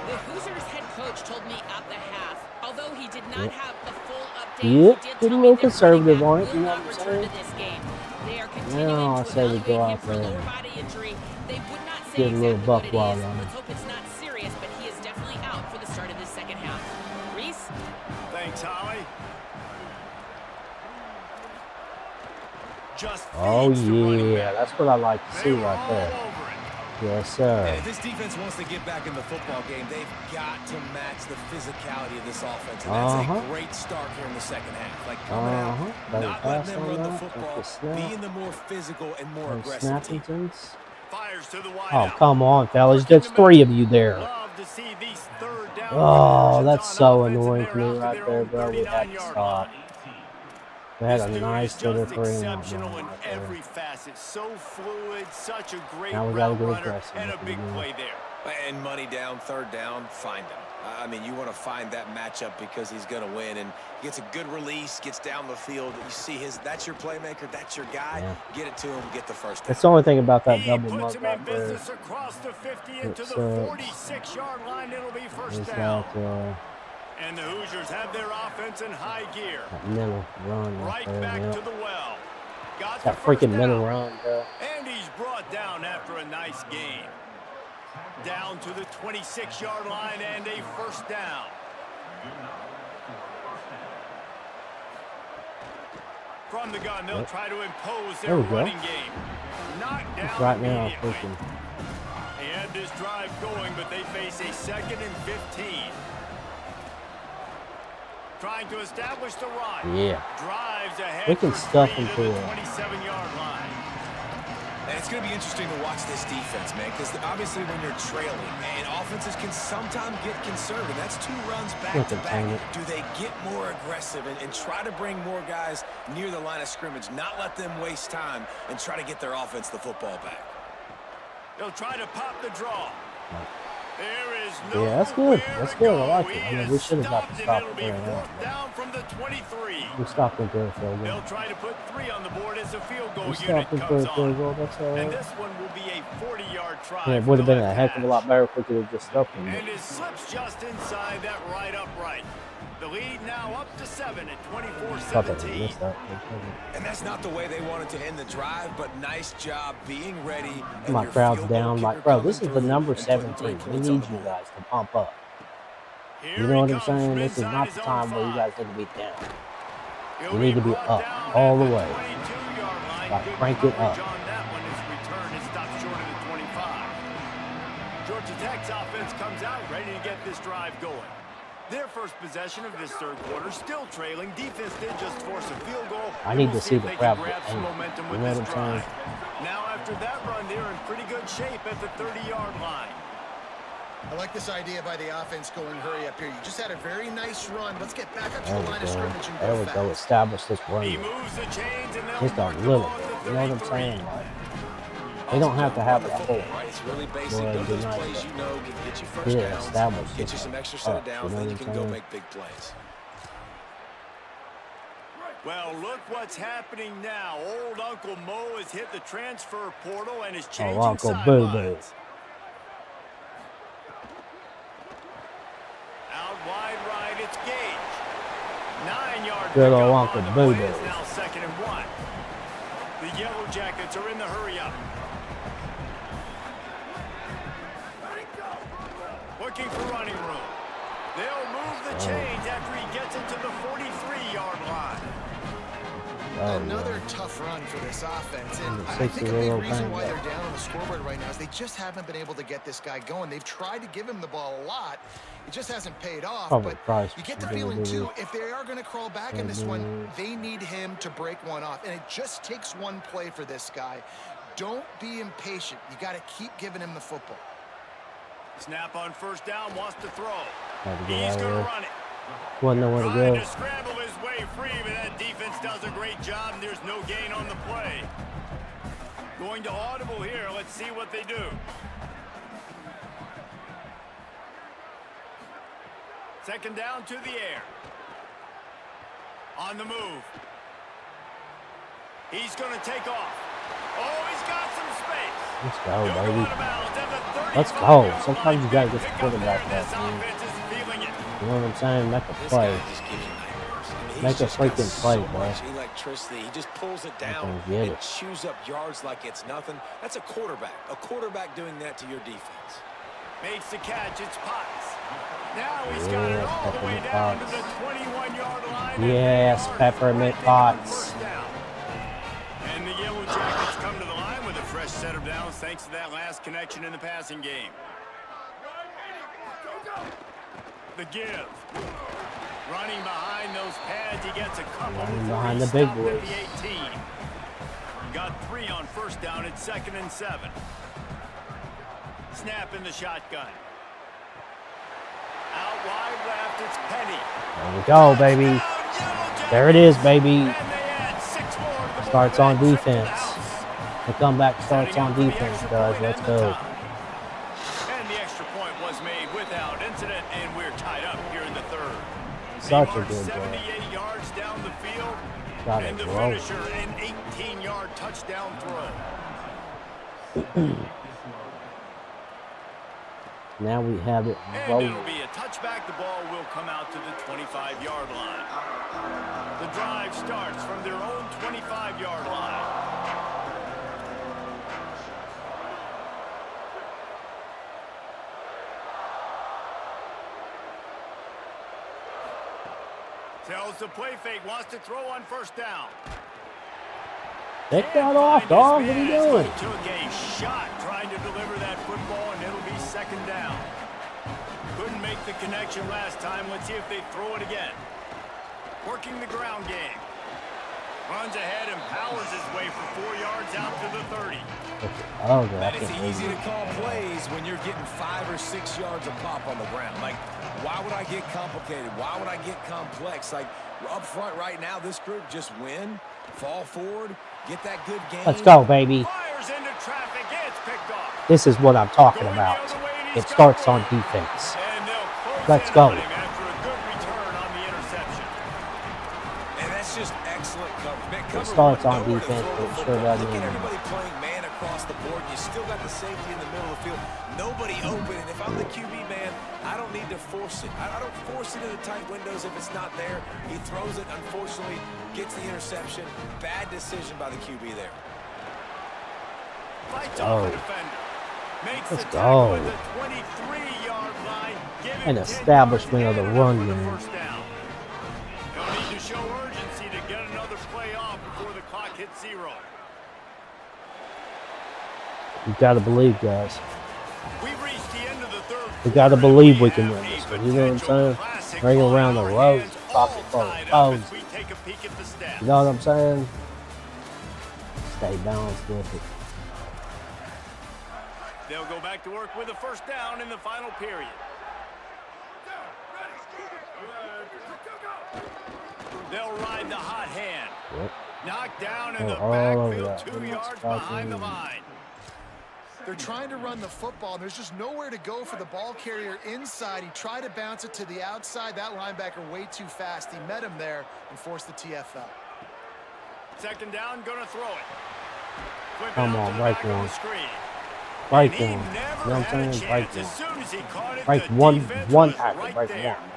The Hoosiers head coach told me at the half, although he did not Yep. have the full update, Yep, he did get a tell little me that conservative running on it, back you know will what I'm not saying? return to this game. They are continuing Now I to say we go evaluate him out for a there lower and body injury. They would not say get a little exactly buck what it wild is. on him. Let's hope it's not serious, but he is definitely out for the start of the second half. Reese? Thanks, Holly. Just Oh feeds the running yeah, back. that's what I like to They see were right all there. over it. Yes, And sir. if this defense wants to get back in the football game, they've got to match the physicality of this offense. And that's a great start here in the second half. Like coming out, Better not pass letting them on run the that. football, Take the snap. being the more physical and more And aggressive team. Snappingtons. Fires to the Oh, wideout. come on, fellas. There's 3 of you there. Love to see these third down Oh, conversions that's on so offense, and annoying they're to me out to right their there, own bro. We had to 39-yard stop. line. We had This a dude nice is little just 3 and out exceptional line in right there. every facet. So fluid, such a great Now we gotta route go runner, aggressive and a if we big do. play there. And money down, third down, find him. I mean, you want to find that matchup because he's going to win. And he gets a good release, gets down the field. You see that's your playmaker, that's your guy. Yeah. Get it to him, get the first down. That's the only thing about that He double puts mug him in right there. business across the 50 into It the sucks. 46-yard line. It'll be first It's down. like And the Hoosiers have their offense in high gear. that middle run right Right there. back Yeah. to the well. Got That the first freaking middle down. run, bro. And he's brought down after a nice gain. Down to the 26-yard line and a first down. From the gun, they'll Yep. try to impose There their we go. running game. Knocked down Right now, immediately. freaking. They had this drive going, but they face a 2nd and 15. Trying to establish the run. Yeah. Drives ahead We can for stuff 3 him to to the it. 27-yard line. And it's going to be interesting to watch this defense, man, because obviously when you're trailing, and offenses can sometimes get conservative. That's 2 runs back Look to at back. Tanner. Do they get more aggressive and try to bring more guys near the line of scrimmage, not let them waste time, and try to get their offense the football back? They'll try to pop the draw. There is no Yeah, that's good. That's good. I like it. I mean, we should have got the stop It'll be there. Yeah. 4th down from the 23. We stopped him for a field goal. They'll try to put 3 on the board as the field goal We unit stopped him for a comes field on. goal. That's all And right. this one will be a 40-yard try. Yeah, it for would have the been a left heck of a hash. lot better if we could have just stopped him. And it slips just inside that right upright. The lead now up to 7 at Thought that we 24-17. missed that. And that's not the way they wanted to end the drive, but nice job being ready. and My your crowd's field goal down. kicker Like, bro, coming this is the through number and putting 3 17. We points on need the you board. guys to pump up. You know what I'm saying? This is not the time where you guys need to be down. You need to be up all the way. Like, crank it up. Georgia Tech's offense comes out ready to get this drive going. Their first possession of this third quarter, still trailing. Defense did just force a field goal. I need to see the crowd. Some momentum with this drive. Now after that run, they're in pretty good shape at the 30-yard line. I like this idea by the offense going hurry up here. You just had a very nice run. Let's get back up to the line of scrimmage and go There we fast. go. Establish this run. He moves the chains and Just a little bit. You know what I'm saying? Like, they don't have to have it a whole. Right? It's really basic. Boy, Those nice, plays but you know can get you first yeah, downs, establish get it you some extra set of up, downs, you know then you what can I'm go saying? make big plays. Well, look what's happening now. Old Uncle Mo has hit the transfer portal and is changing Uncle Boo Boo. sidelines. Out wide right, it's Gage. 9-yard Good old pickup Uncle on the Boo play. Boo. It's now 2nd and 1. The Yellow Jackets are in the hurry-up. Looking for running room. They'll move the chains after he gets it to the 43-yard line. Another tough run for this offense, and And the I think a big 60-year-old reason why bang they're down on the scoreboard right now is they just haven't been able to get this guy going. They've tried to give him the ball a lot. It just hasn't paid off, Probably but Price. you get the feeling, too, if they are going to crawl back in this one, they need him to break one off, and it just takes one play for this guy. Don't be impatient. You got to keep giving him the football. Snap on first down, wants to throw. Had to get He's out going to of run it. there. Wasn't nowhere to Trying go. to scramble his way free, but that defense does a great job, and there's no gain on the play. Going to audible here. Let's see what they do. Second down to the air. On the move. He's going to take off. Oh, he's got some space. Let's go, He'll baby. out of bounds at the Let's 35-yard go. Sometimes you gotta get the line. quarterback This that, man. offense is feeling it. You know what I'm saying? Make a This play. guy just gives you nightmares. I mean, Make he's a just got freaking so play, bro. much electricity. He just pulls it down can get and it. chews up yards like it's nothing. That's a quarterback. A quarterback doing that to your defense. Makes the catch. It's Potts. Now he's got it Yeah, all the way Peppermint down to Potts. the 21-yard line. Yes, Peppermint Potts. And the Yellow Jackets come to the line with a fresh set of downs thanks to that last connection in the passing game. The give. Running behind those pads, he gets a couple Running before behind he's the big stopped at boys. the 18. Got 3 on first down. It's 2nd and 7. Snap in the shotgun. Out wide left, it's Penny. There we go, baby. There it is, baby. Starts on defense. The comeback starts on defense, guys. Let's go. And the extra point was made without incident, and we're tied up here in the third. Such They a march good play. 78 yards down the field, Got it, and the bro. finisher an 18-yard touchdown throw. Now we have it And rolling. it'll be a touchback. The ball will come out to the 25-yard line. The drive starts from their own 25-yard line. Tells the play fake, wants to throw on first down. Take that off, dog. What are you doing? He took a shot trying to deliver that football, and it'll be 2nd down. Couldn't make the connection last time. Let's see if they throw it again. Working the ground game. Runs ahead and powers his way for 4 yards out to the 30. Oh, God. Man, it's easy to call plays when you're getting 5 or 6 yards a pop on the ground. Like, why would I get complicated? Why would I get complex? Like, up front right now, this group just win, fall forward, get that good game. Let's go, baby. Fires into traffic. It's picked off. This is what I'm talking about. It starts on defense. And they'll close Let's in go. on him after a good return on the interception. And that's just excellent coverage. Man, cover starts one, on nowhere to defense, throw but the sure football. doesn't Look at end. everybody playing man across the board. You still got the safety in the middle of the field. Nobody open. And if I'm the QB, man, I don't need to force it. I don't force it into tight windows if it's not there. He throws it, unfortunately, gets the interception. Bad decision by the QB there. Fights off Oh. the defender. Makes Let's the tackle go. at the 23-yard line. An establishment of the run game. First down. They'll need to show urgency to get another play off before the clock hits 0. You gotta believe, guys. We've reached the end of the third. We gotta quarter, believe and we can have win a this one. You know what I'm potential saying? classic Bring it ball around in the our road, hands, drop all it for the tied up foes. as we take a peek at the stats. You know what I'm saying? Stay balanced with it. They'll go back to work with a first down in the final period. They'll ride the hot hand. Yep. Knocked down in Oh, the all over backfield, that. 2 yards Fucking- behind the line. They're trying to run the football. There's just nowhere to go for the ball carrier inside. He tried to bounce it to the outside. That linebacker way too fast. He met him there and forced the TFL. Second down, gonna throw it. Flip Come it out on, to the break back of the one. screen. Break He one. never You know what I'm had a saying? Break chance. As one. soon as he caught it, Break the one defense was tackle. right Break there. one.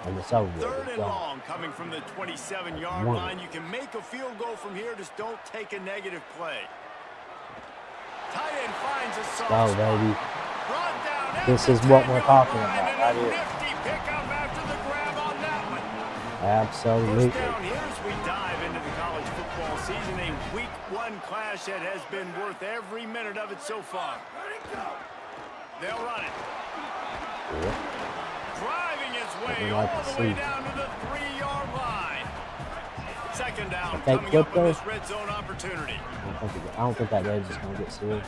And it's over with. Third It's and gone. long coming from the 27-yard One. line. You can make a field goal from here. Just don't take a negative play. Tight end finds a soft Go, spot. baby. Brought down at This the is what we're 10-yard talking line, about and right a here. nifty pickup after the grab on that one. Absolutely. First down here as we dive into the college football season. A week 1 clash that has been worth every minute of it so far. They'll run it. Yep. Driving his way Nothing like all to the way see. down to the 3-yard line. Second down Okay, coming good up with though. this red zone opportunity. I don't think that Dave's just gonna get sealed.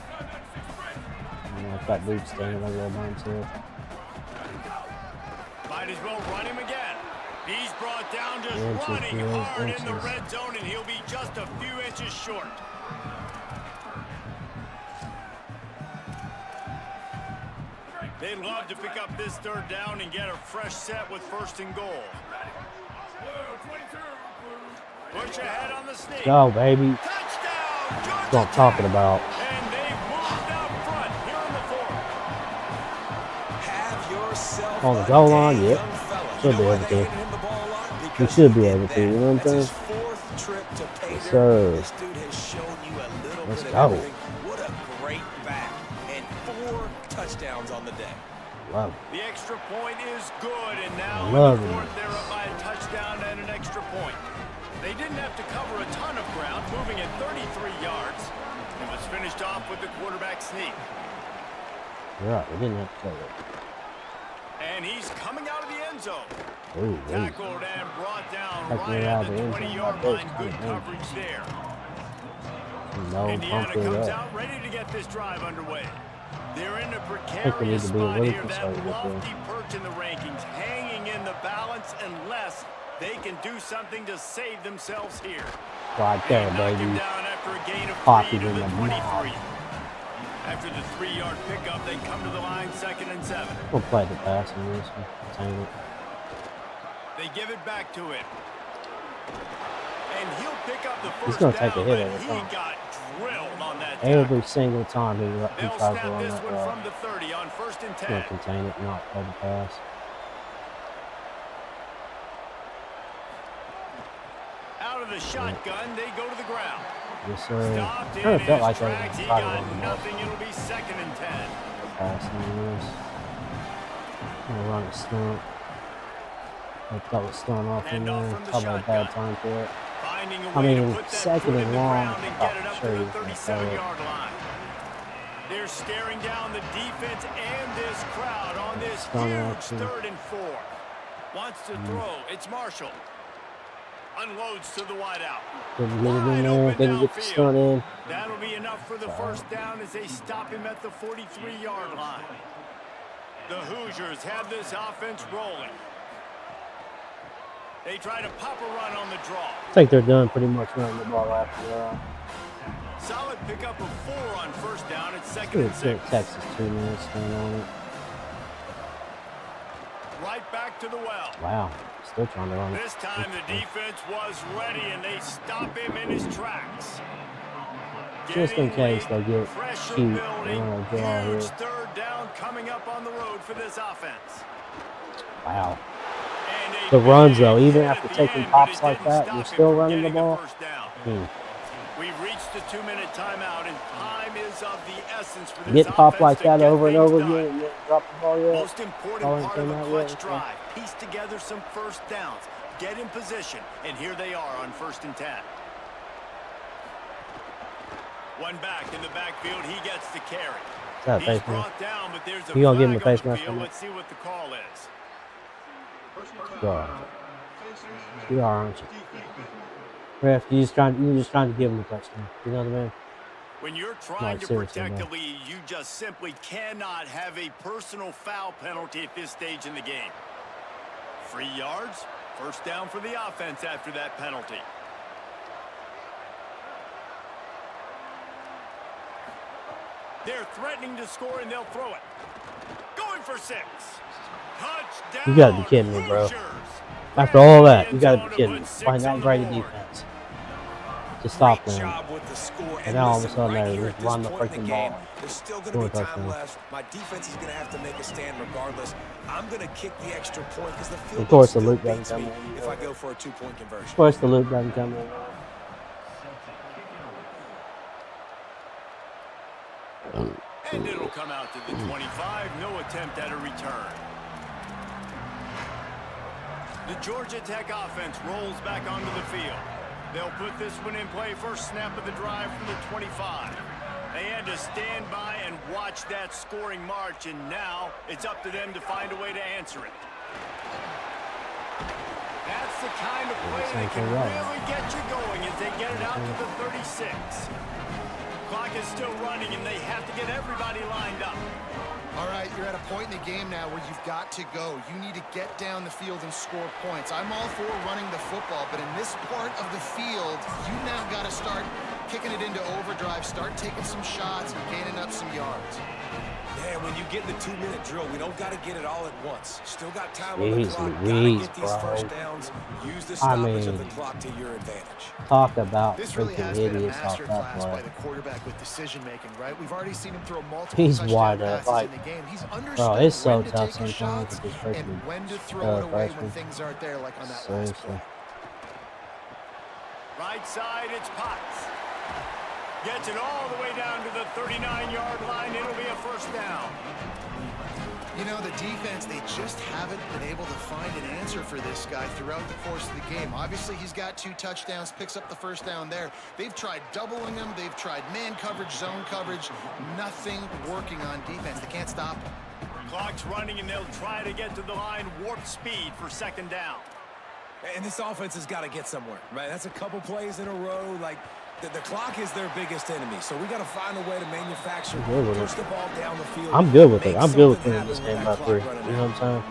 You know, if that dude's standing over there by himself. Might as well run him again. He's brought down just Inches, running boys, hard in the inches. red zone, and he'll be just a few inches short. They'd love to pick up this third down and get a fresh set with first and goal. Push ahead on the sneak. Go, baby. Touchdown, Georgia That's what I'm talking Tech. about. And they've moved out front here in the fourth. Have yourself On the a goal day, line, yep. young fella. Should You be know why able they to. handed him the ball a lot? You Because should he be did able to, that. you know what I'm That's his saying? 4th trip to pay Yes, dirt. sir. This dude has shown you a little Let's bit go. of everything. What a great back. And 4 touchdowns on the day. Love The extra point is good, and now in Love the it. fourth, they're up by a touchdown and an extra point. They didn't have to cover a ton of ground, moving at 33 yards. It was finished off with the quarterback sneak. it. You're right. We didn't have to cover it. And he's coming out of the end zone. Ooh, ooh. Tackled and brought down Tackling right out at of the the end zone. 20-yard That was line. Good kinda coverage there. No, Indiana pump it comes up. out ready to get this drive underway. They're in a think we need precarious to be a spot little here. That conservative here. lofty perch in the rankings, hanging in the balance unless they can do something to save themselves here. Right there, They knock him baby. down after a gain of Pocket 3 to in the the 23. After the 3-yard pickup, they come to the line 2nd and 7. We'll play the pass in this one. Contain it. They give it back to him. And he'll pick up the He's first gonna down, take a hit but every he time. got drilled on that Every tackle. single time he They'll tries to snap run this that one route. from the 30 on 1st and He's gonna 10. contain it, not play the pass. Out of the shotgun, they go to the ground. Yes, sir. Stopped in Kind of felt his like tracks. that He was got probably nothing. It'll be 2nd and 10. pass in this. Gonna run a stunt. I thought was stunt off in Handoff there. from the Probably a bad shotgun. time for it. Finding a I way to mean, put that 2nd foot in and the long, ground and I get it thought up for to sure the he was gonna throw it. 37-yard line. They're staring down the defense and this crowd on this Stun huge action. 3rd and 4. Wants to throw. It's Marshall. Unloads to the wideout. Didn't get it Wide in there. open Didn't get the downfield. stunt in. That'll be enough for the first down as they stop him at the 43-yard line. The Hoosiers have this offense rolling. They try to pop a run on the draw. I think they're done pretty much running the ball after that. Solid pickup of 4 on first down. It's 2nd Good, and 6. Texas 2 minutes stand on it. Right back to the well. Wow. Still trying to run it. This time the defense was ready and they stop him in his tracks. Just in Getting case late, they get pressure cute building, and want to draw huge here. 3rd down coming up on the road for this offense. Wow. And a The runs, big though, even hit after at the taking end, pops but it like didn't that, stop you're him still from running the getting a ball? first down. We've reached the 2-minute timeout, and time is of the essence for this Get popped offense like to that get over and things over done. again and then drop the ball yet. Most important Ball ain't part of came a out clutch yet, okay. drive. Piece together some first downs. Get in position, and here they are on 1st and 10. One back in the backfield. He gets the carry. Is that a He's face mask? brought down, but there's a You gonna give him a flag on face the mask field. on that? Let's see what the call is. God. You are, aren't you? Ref, you're just trying to give him a touchdown. You know what I mean? When you're trying Like, to seriously, protect man. the lead, you just simply cannot have a personal foul penalty at this stage in the game. 3 yards, first down for the offense after that penalty. They're threatening to score, and they'll throw it. Going for 6. Touchdown. You gotta be kidding me, bro. Hoosiers. After all that, you End gotta zone be to kidding me. put 6 Playing that on the great a board. defense. To stop Great them. job with the score. And now all of a listen, sudden right they here just at this run the point in freaking game, ball. There's still going Score to be a time touchdown. left. My defense is going to have to make a stand regardless. I'm going to kick the extra point because the field Of course, goal the still loop doesn't beats come me in. if I go for a 2-point conversion. Of course, the loop doesn't come in. And it'll come out to the 25. No attempt at a return. The Georgia Tech offense rolls back onto the field. They'll put this one in play. First snap of the drive from the 25. They had to stand by and watch that scoring march, and now it's up to them to find a way to answer it. That's the kind of play that can really get you going as they get it out to the 36. Clock is still running, and they have to get everybody lined up. All right, you're at a point in the game now where you've got to go. You need to get down the field and score points. I'm all for running the football, but in this part of the field, you now got to start kicking it into overdrive, start taking some shots and gaining up some yards. Yeah, when you get in the 2-minute drill, we don't got to get it all at once. Still got time on the Jeez clock. Got to Louise, get these bro. first downs. Use the I stoppage of mean, the clock to your advantage. Talk about This really freaking has been a idiots off master that class by play. the quarterback with decision making, right? We've already seen him throw multiple He's touchdown wide up, passes like, in the game. He's bro, understood it's so when to tough take his sometimes shots with this and freaking when to throw it away when freshman. things aren't there, like on that last Seriously. play. Right side, it's Potts. Gets it all the way down to the 39-yard line. It'll be a first down. You know, the defense, they just haven't been able to find an answer for this guy throughout the course of the game. Obviously, he's got 2 touchdowns, picks up the first down there. They've tried doubling him. They've tried man coverage, zone coverage. Nothing working on defense. They can't stop him. Clock's running, and they'll try to get to the line warp speed for second down. And this offense has got to get somewhere, right? That's a couple plays in a row. Like, the clock is their biggest enemy, so we got to find a way to manufacture, push the ball down the field. I'm good with it. make I'm good with something winning this happen game with by that 3. clock running You know out. what I'm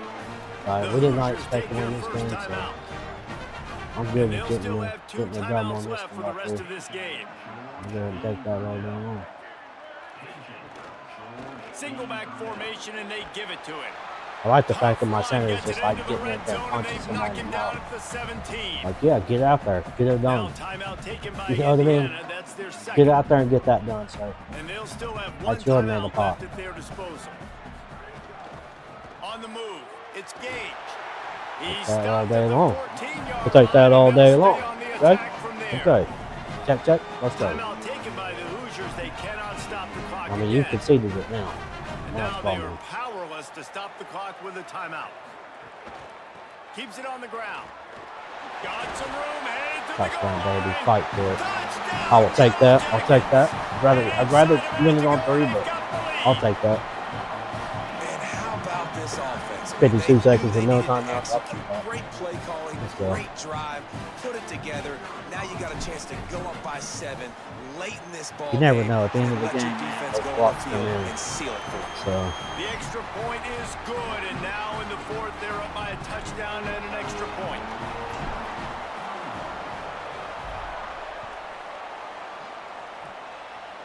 saying? We did not expect to win this game, so I'm good They'll with still have 2 getting the drum on timeouts this left for one the by rest 3. of this game. I'm going to take that all day long. Single back formation, and they give it to him. I like the fact that my center is Gets just it like into the getting red up there zone, and punching they've somebody knocked in him the down mouth. at the 17. Like, yeah, get out there. Get it Now done. timeout taken by You know what I mean? Indiana. That's their second. Get out there and get that done, sir. And they'll still have one That's your man to timeout pop. left at their disposal. On the move, it's Gage. He's Take that all stopped day at the long. 14-yard We'll take that line, all and day they'll long. stay on the Okay? attack from there. Okay. Check, check. Let's go. Timeout taken by the Hoosiers. They cannot stop the clock I mean, you again. conceded it now. And Now now it's they ball are game. powerless to stop the clock with a timeout. Keeps it on the ground. Got some room, headed to the Touchdown, goal baby. line. Fight for it. Touchdown, I will take that. I'll Georgia take that. Tech. I'd rather win it on 3, but I'll take that. And how about this offense? 52 seconds They and no needed to timeout. execute. Great play calling, Let's go. great drive, put it together. Now you got a chance to go up by 7 late in this ball. You never game, know at the end of the let your game, defense those go on blocks the come field in. and seal it for you. So, The extra point is good, and now in the 4th, they're up by a touchdown and an extra point.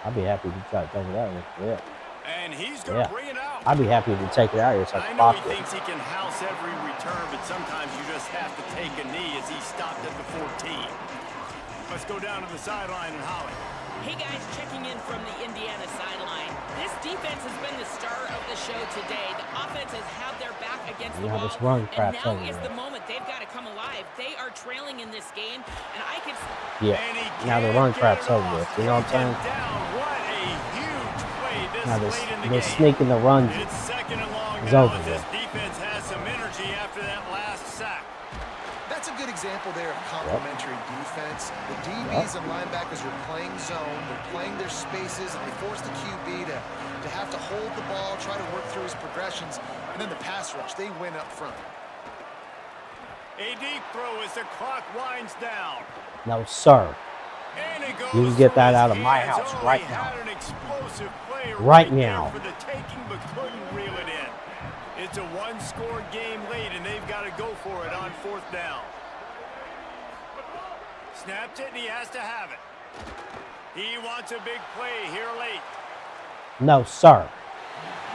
I'd be happy to try to take it out here. Yeah. And he's going to Yeah. bring it out. I'd be happy to take it out here so I I can know pop he it. thinks he can house every return, but sometimes you just have to take a knee as he stopped at the 14. Let's go down to the sideline and Holly. Hey guys, checking in from the Indiana sideline. This defense has been the star of the show today. The offense has had their back against the Yeah, wall, this run and crap's now over is there. the moment they've got to come alive. drive. They are trailing in this game, and I can... Yeah. Now the run crap's over with. You know what I'm saying? What a huge play this Now late in the this game. sneaking the runs It's second and long is now over as this with. defense has some energy after that last sack. That's a good example there of complementary defense. The DBs and linebackers are playing zone. They're playing their spaces, and they force the QB to have to hold the ball, try to work through his progressions, and then the pass rush, they win up front. A deep throw as the clock winds down. No, sir. And it goes You can get that through out his of my hands. house Oh, right he now. had an explosive play Right there now. for the taking, but couldn't reel it in. It's a one-score game late, and they've got to go for it on fourth down. Snapped it, and he has to have it. He wants a big play here late. No, sir.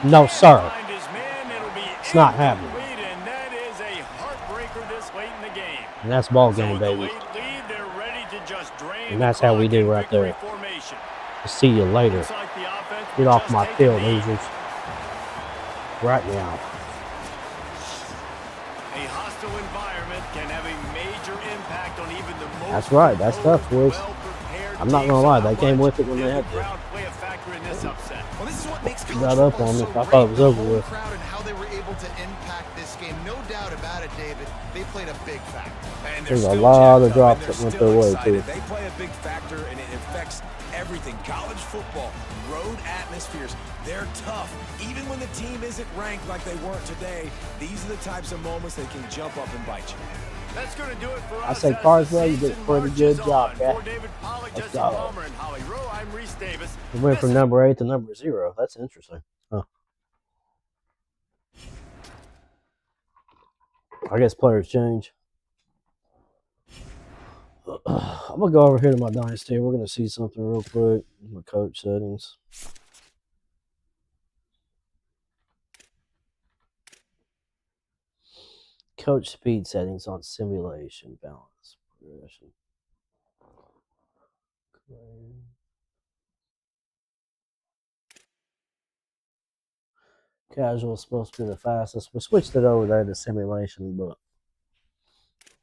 No, sir. Find his man, it'll be It's not happening. incomplete, and that is a heartbreaker this late in the game. And that's ball So game, with the baby. late lead, they're ready to just drain And the that's how we clock do in right victory there. formation. See you later. Looks like the offense Get will off just my take a field, knee. losers. Right now. A hostile environment can have a major impact on even the most That's right. That's tough, boys. well-prepared I'm not teams. gonna lie, So they came how with it much when they did had the to. crowd play a factor in this upset? Well, this is what makes Got college up football on me. so I thought great. it was The over home with. crowd and how they were able to impact this game. No doubt about it, David. They played a big factor. And they're There's a still lot of jacked up, drops and that they're went still their way, excited. too. They play a big factor, and it affects everything. College football, road atmospheres, they're tough. Even when the team isn't ranked like they weren't today, these are the types of moments that can jump up and bite you. That's going to do it for I us say as the Carswell, you did a season pretty good marches job, on. guy. For David Pollack, Let's Justin go. Palmer, and Holly Rowe, I'm Reese Davis. We went from This number 8 to number 0. That's interesting. Huh. I guess players change. I'm going to go over here to my dynasty. We're going to see something real quick. My coach settings. Coach speed settings on simulation, balance, progression. Casual is supposed to be the fastest. We switched it over there to simulation, but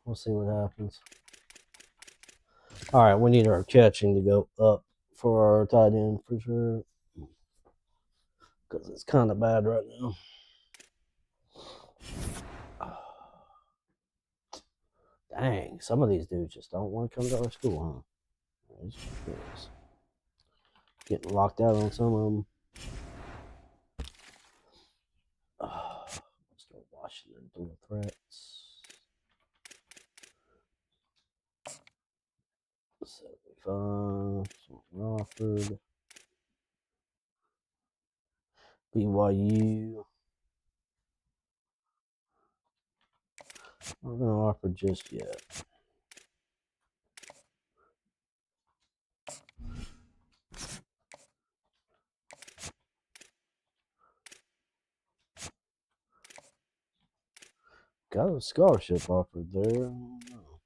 we'll see what happens. All right, we need our catching to go up for our tight end for sure, because it's kind of bad right now. Dang, some of these dudes just don't want to come to our school, huh? It's just getting locked out on some of them. Mr. Washington dual threats. 75. Rockford. BYU. I'm not going to offer just yet. Got a scholarship offered there. I don't know.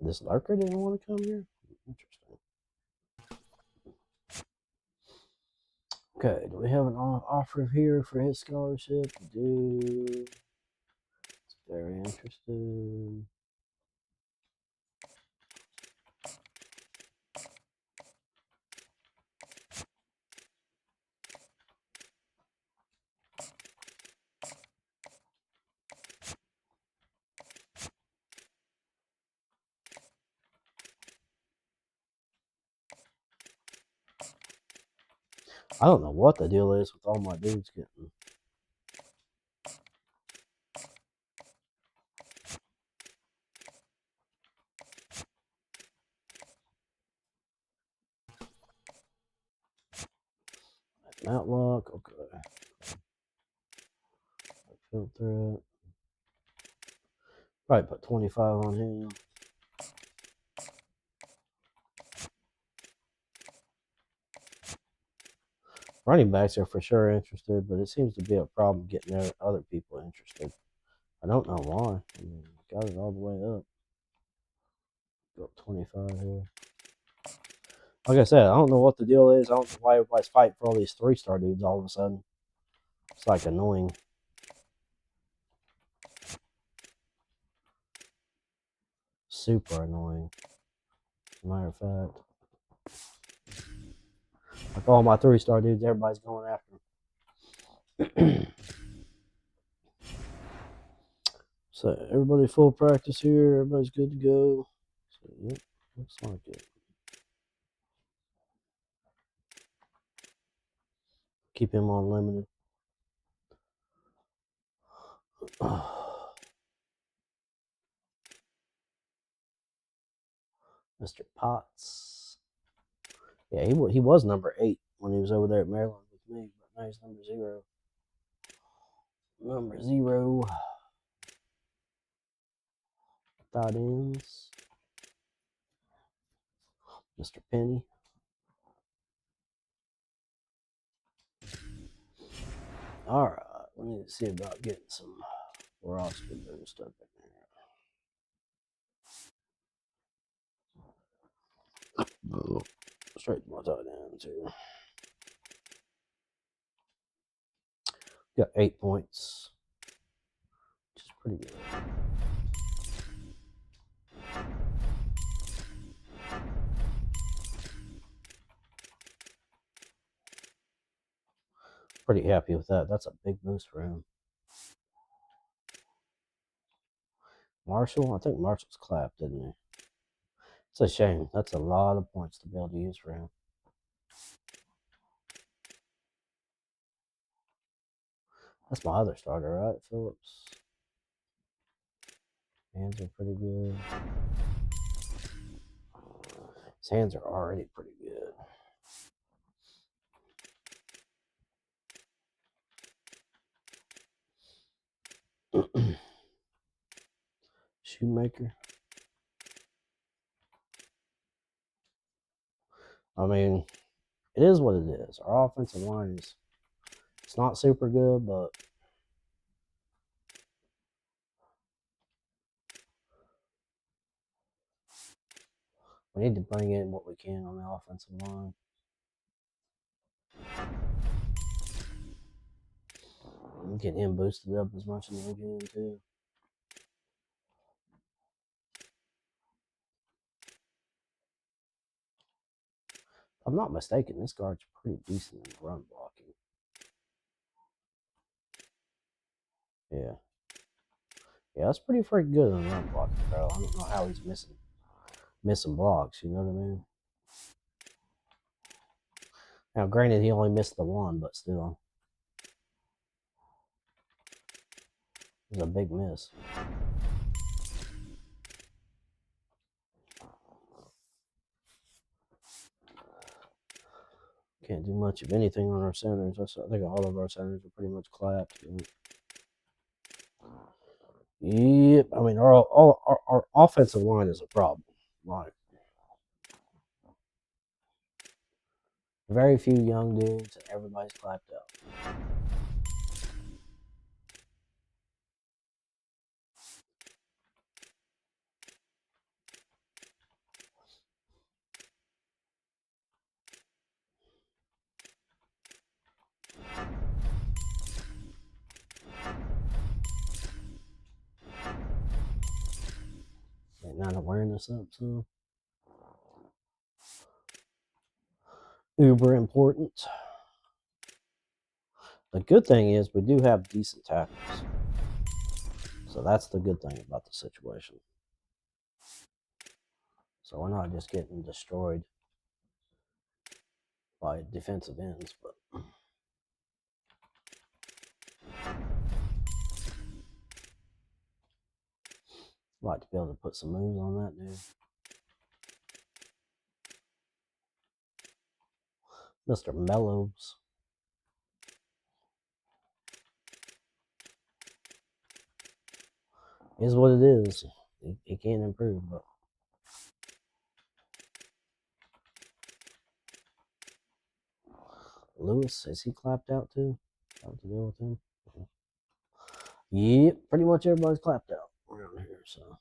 This lurker didn't want to come here? Interesting. Okay, do we have an offer here for his scholarship? We do. It's very interesting. I don't know what the deal is with all my dudes getting. Outlook, okay. Filter it. Probably put 25 on him. Running backs are for sure interested, but it seems to be a problem getting other people interested. I don't know why. I mean, got it all the way up. Go up 25 here. Like I said, I don't know what the deal is. I don't know why everybody's fighting for all these 3-star dudes all of a sudden. It's like annoying. super annoying. As a matter of fact. Like all my 3-star dudes, everybody's going after them. So everybody full practice here. Everybody's good to go. So, yep, looks like it. Keep him on limited. Mr. Potts. Yeah, he was number 8 when he was over there at Maryland with me, but now he's number 0. Number 0. Tight ends. Mr. Penny. All right, we need to see about getting some roster boost up in there. Straight to my tight ends here. Got 8 points, which is pretty good. Pretty happy with that. That's a big boost for him. Marshall, I think Marshall's clapped, didn't he? It's a shame. That's a lot of points to be able to use for him. That's my other starter, right? Phillips. Hands are pretty good. His hands are already pretty good. Shoemaker. I mean, it is what it is. Our offensive line is, it's not super good, but we need to bring in what we can on the offensive line. Get him boosted up as much as we can, too. If I'm not mistaken, this guard's pretty decent in run blocking. Yeah. Yeah, that's pretty freaking good in run blocking, bro. I don't know how he's missing blocks, you know what I mean? Now, granted, he only missed the one, but still. It was a big miss. Can't do much of anything on our centers. I think all of our centers are pretty much clapped. Yep. I mean, our offensive line is a problem. Like, very few young dudes, and everybody's clapped up. Ain't not awareness up, so uber important. The good thing is we do have decent tackles. So that's the good thing about the situation. So we're not just getting destroyed by defensive ends, but I'd like to be able to put some moves on that dude. Mr. Mellows. Is what it is. He can't improve, but Lewis, is he clapped out too? How to deal with him? Yep, pretty much everybody's clapped out around here, so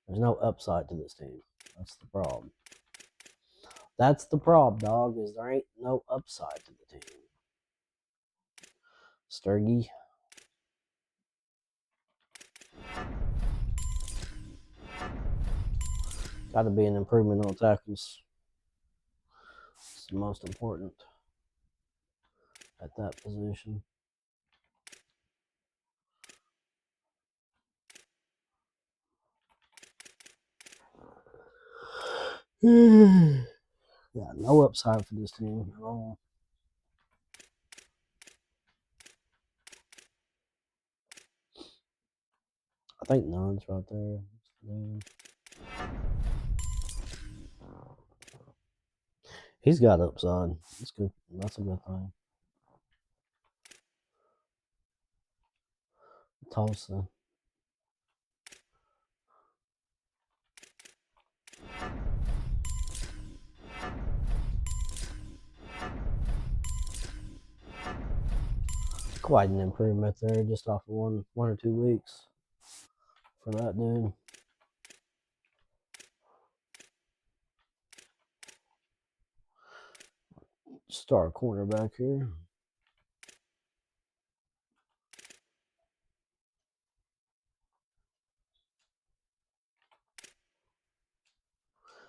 there's no upside to this team. That's the problem. That's the problem, dog, is there ain't no upside to the team. Sturgy. Got to be an improvement on tackles. It's the most important at that position. Yeah, no upside for this team at all. I think none's right there. He's got upside. That's good. That's a good thing. Tulsa. Quite an improvement there, just off of one or 2 weeks for that dude. Star cornerback here.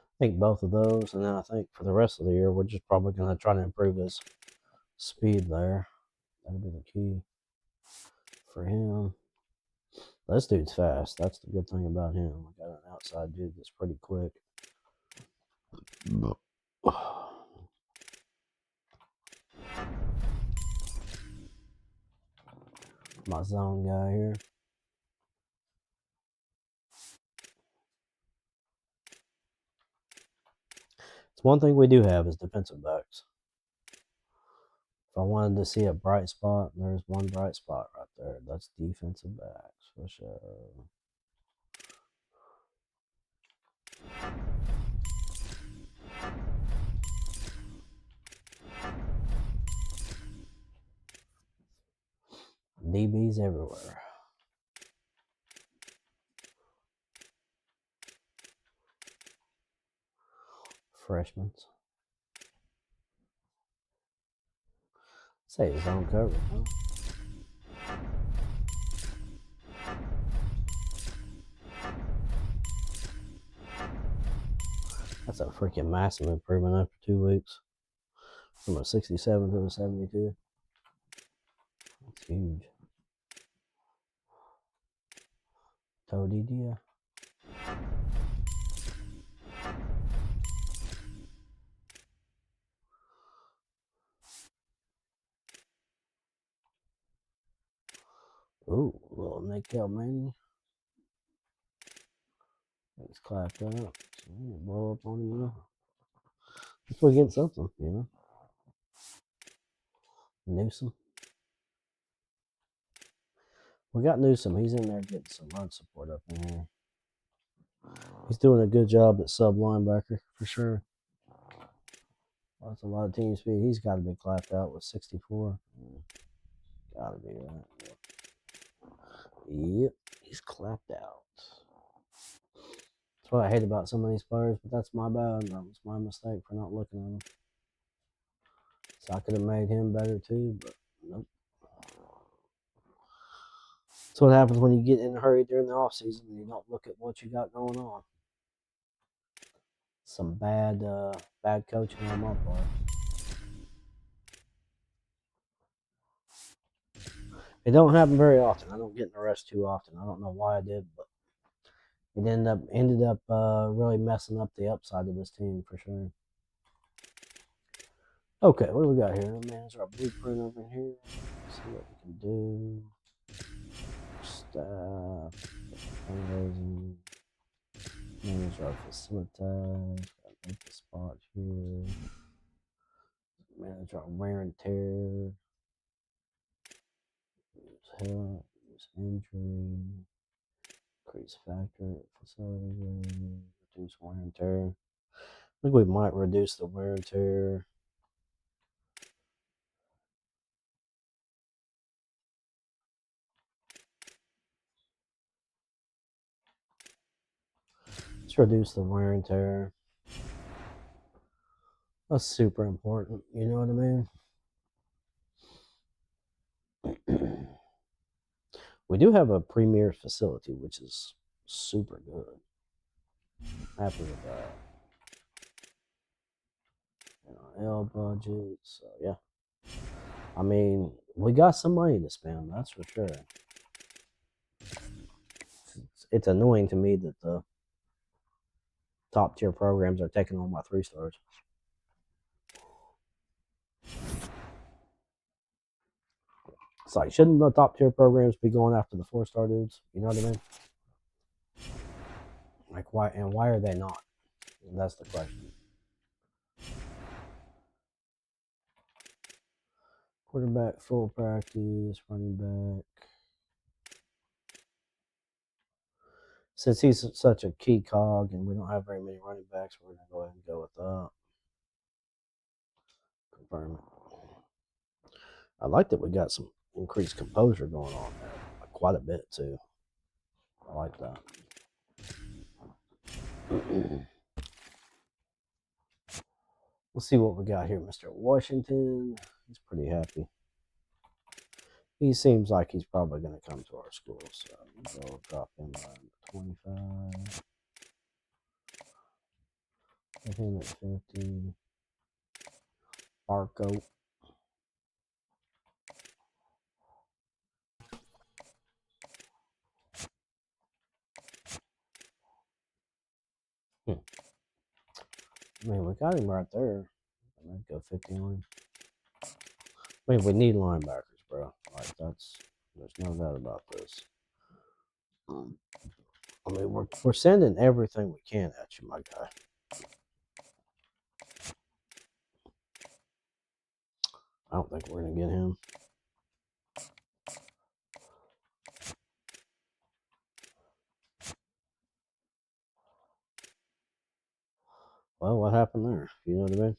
I think both of those, and then I think for the rest of the year, we're just probably going to try to improve his speed there. That'll be the key for him. This dude's fast. That's the good thing about him. We got an outside dude that's pretty quick. My zone guy here. It's one thing we do have is defensive backs. If I wanted to see a bright spot, there's one bright spot right there. That's defensive backs for sure. DBs everywhere. Freshmen. Say zone coverage, huh? That's a freaking massive improvement after 2 weeks. From a 67 to a 72. That's huge. Todidia. Ooh, little Nick Manning. He's clapped up. So blow up on him, you know. Let's go get something, you know. Newsom. We got Newsom. He's in there getting some run support up in here. He's doing a good job at sub linebacker for sure. That's a lot of team speed. He's got to be clapped out with 64. Gotta be right. Yep, he's clapped out. That's what I hate about some of these players, but that's my bad. That was my mistake for not looking at him. So I could have made him better too, but nope. That's what happens when you get in a hurry during the offseason and you don't look at what you got going on. Some bad coaching on my part. It don't happen very often. I don't get in the rush too often. I don't know why I did, but it ended up really messing up the upside of this team for sure. Okay, what do we got here? Manage our blueprint over here. Let's see what we can do. Staff, fundraising, manage our facilities. Make the spot here. Manage our wear and tear. Use health, use injury. Increase factor facility. Reduce wear and tear. I think we might reduce the wear and tear. Let's reduce the wear and tear. That's super important, you know what I mean? We do have a premier facility, which is super good. Happy with that. NIL budget, so yeah. I mean, we got some money to spend, that's for sure. It's annoying to me that the top tier programs are taking on my 3 stars. It's like, shouldn't the top tier programs be going after the 4-star dudes? You know what I mean? Like, why are they not? That's the question. Quarterback, full practice, running back. Since he's such a key cog and we don't have very many running backs, we're going to go ahead and go with that. Confirm it. I like that we got some increased composure going on there. Like quite a bit, too. I like that. We'll see what we got here, Mr. Washington. He's pretty happy. He seems like he's probably going to come to our school, so we'll drop him by 25. Put him at 50. Barco. I mean, we got him right there. I'd go 50 on him. I mean, we need linebackers, bro. Like, there's no doubt about this. I mean, we're sending everything we can at you, my guy. I don't think we're going to get him. Well, what happened there? You know what I mean?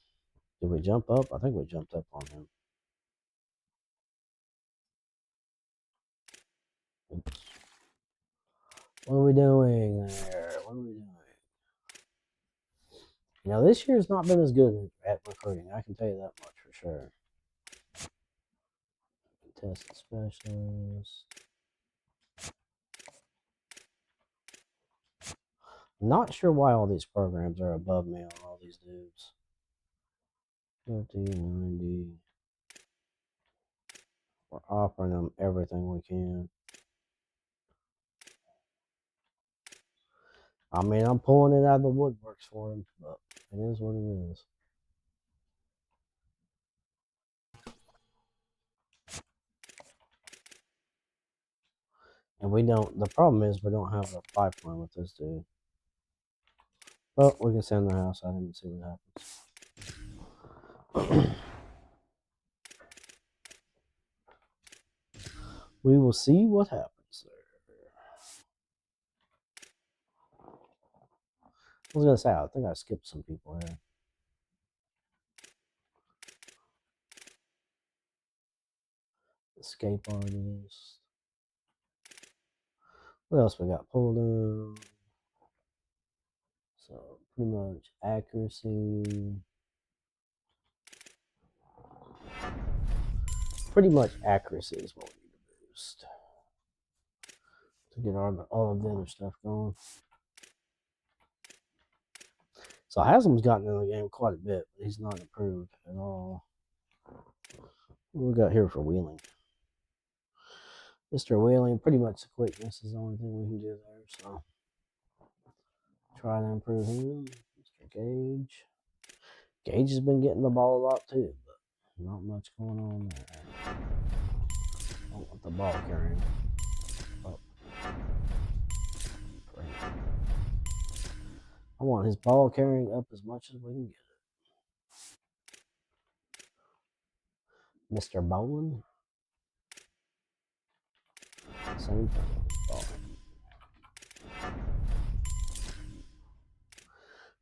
Did we jump up? I think we jumped up on him. Oops. What are we doing there? What are we doing? Now, this year's not been as good at recruiting. I can tell you that much for sure. Contested specialist. Not sure why all these programs are above me on all these dudes. 50, 90. We're offering them everything we can. I mean, I'm pulling it out of the woodworks for them, but it is what it is. And we don't, the problem is we don't have a pipeline with this dude. But we can send the house at him and see what happens. We will see what happens there. I was going to say, I think I skipped some people here. Escape artist. What else we got? Pull down. So, pretty much accuracy. Pretty much accuracy is what we need to boost. To get all of the other stuff going. So Haslam's gotten in the game quite a bit, but he's not improved at all. What we got here for Wheeling? Mr. Wheeling, pretty much the quickness is the only thing we can do there, so try to improve him. Mr. Gage. Gage has been getting the ball a lot too, but not much going on there. Don't want the ball carrying. Oh. I want his ball carrying up as much as we can get it. Mr. Bowen. Same thing.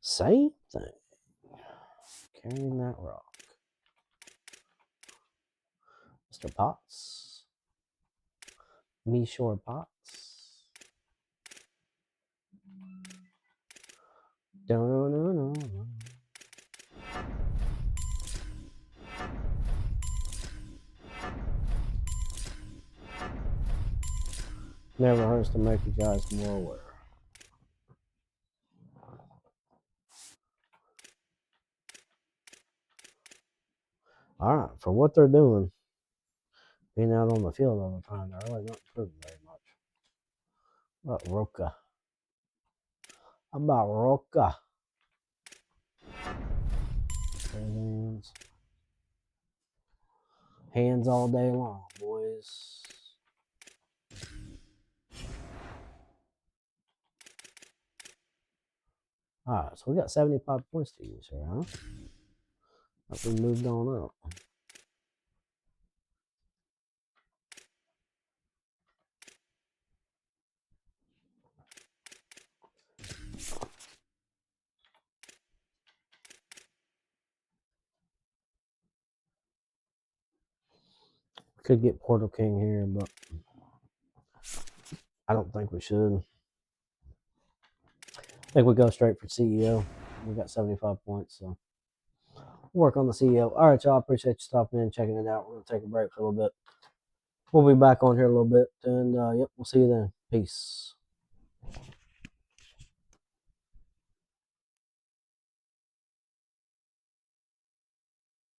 Same thing. Carrying that rock. Mr. Potts. Mishore Potts. No. Never hurts to make you guys more aware. All right, for what they're doing, being out on the field all the time, they're really not improving very much. How about Roca? How about Roca? Hands. Hands all day long, boys. Alright, so we got 75 points to use here, huh? But we moved on up. We could get Portal King here, but I don't think we should. I think we go straight for CEO. We got 75 points, so we'll work on the CEO. All right, y'all. Appreciate you stopping in and checking it out. We're going to take a break for a little bit. We'll be back on here a little bit, and yep, we'll see you then. Peace.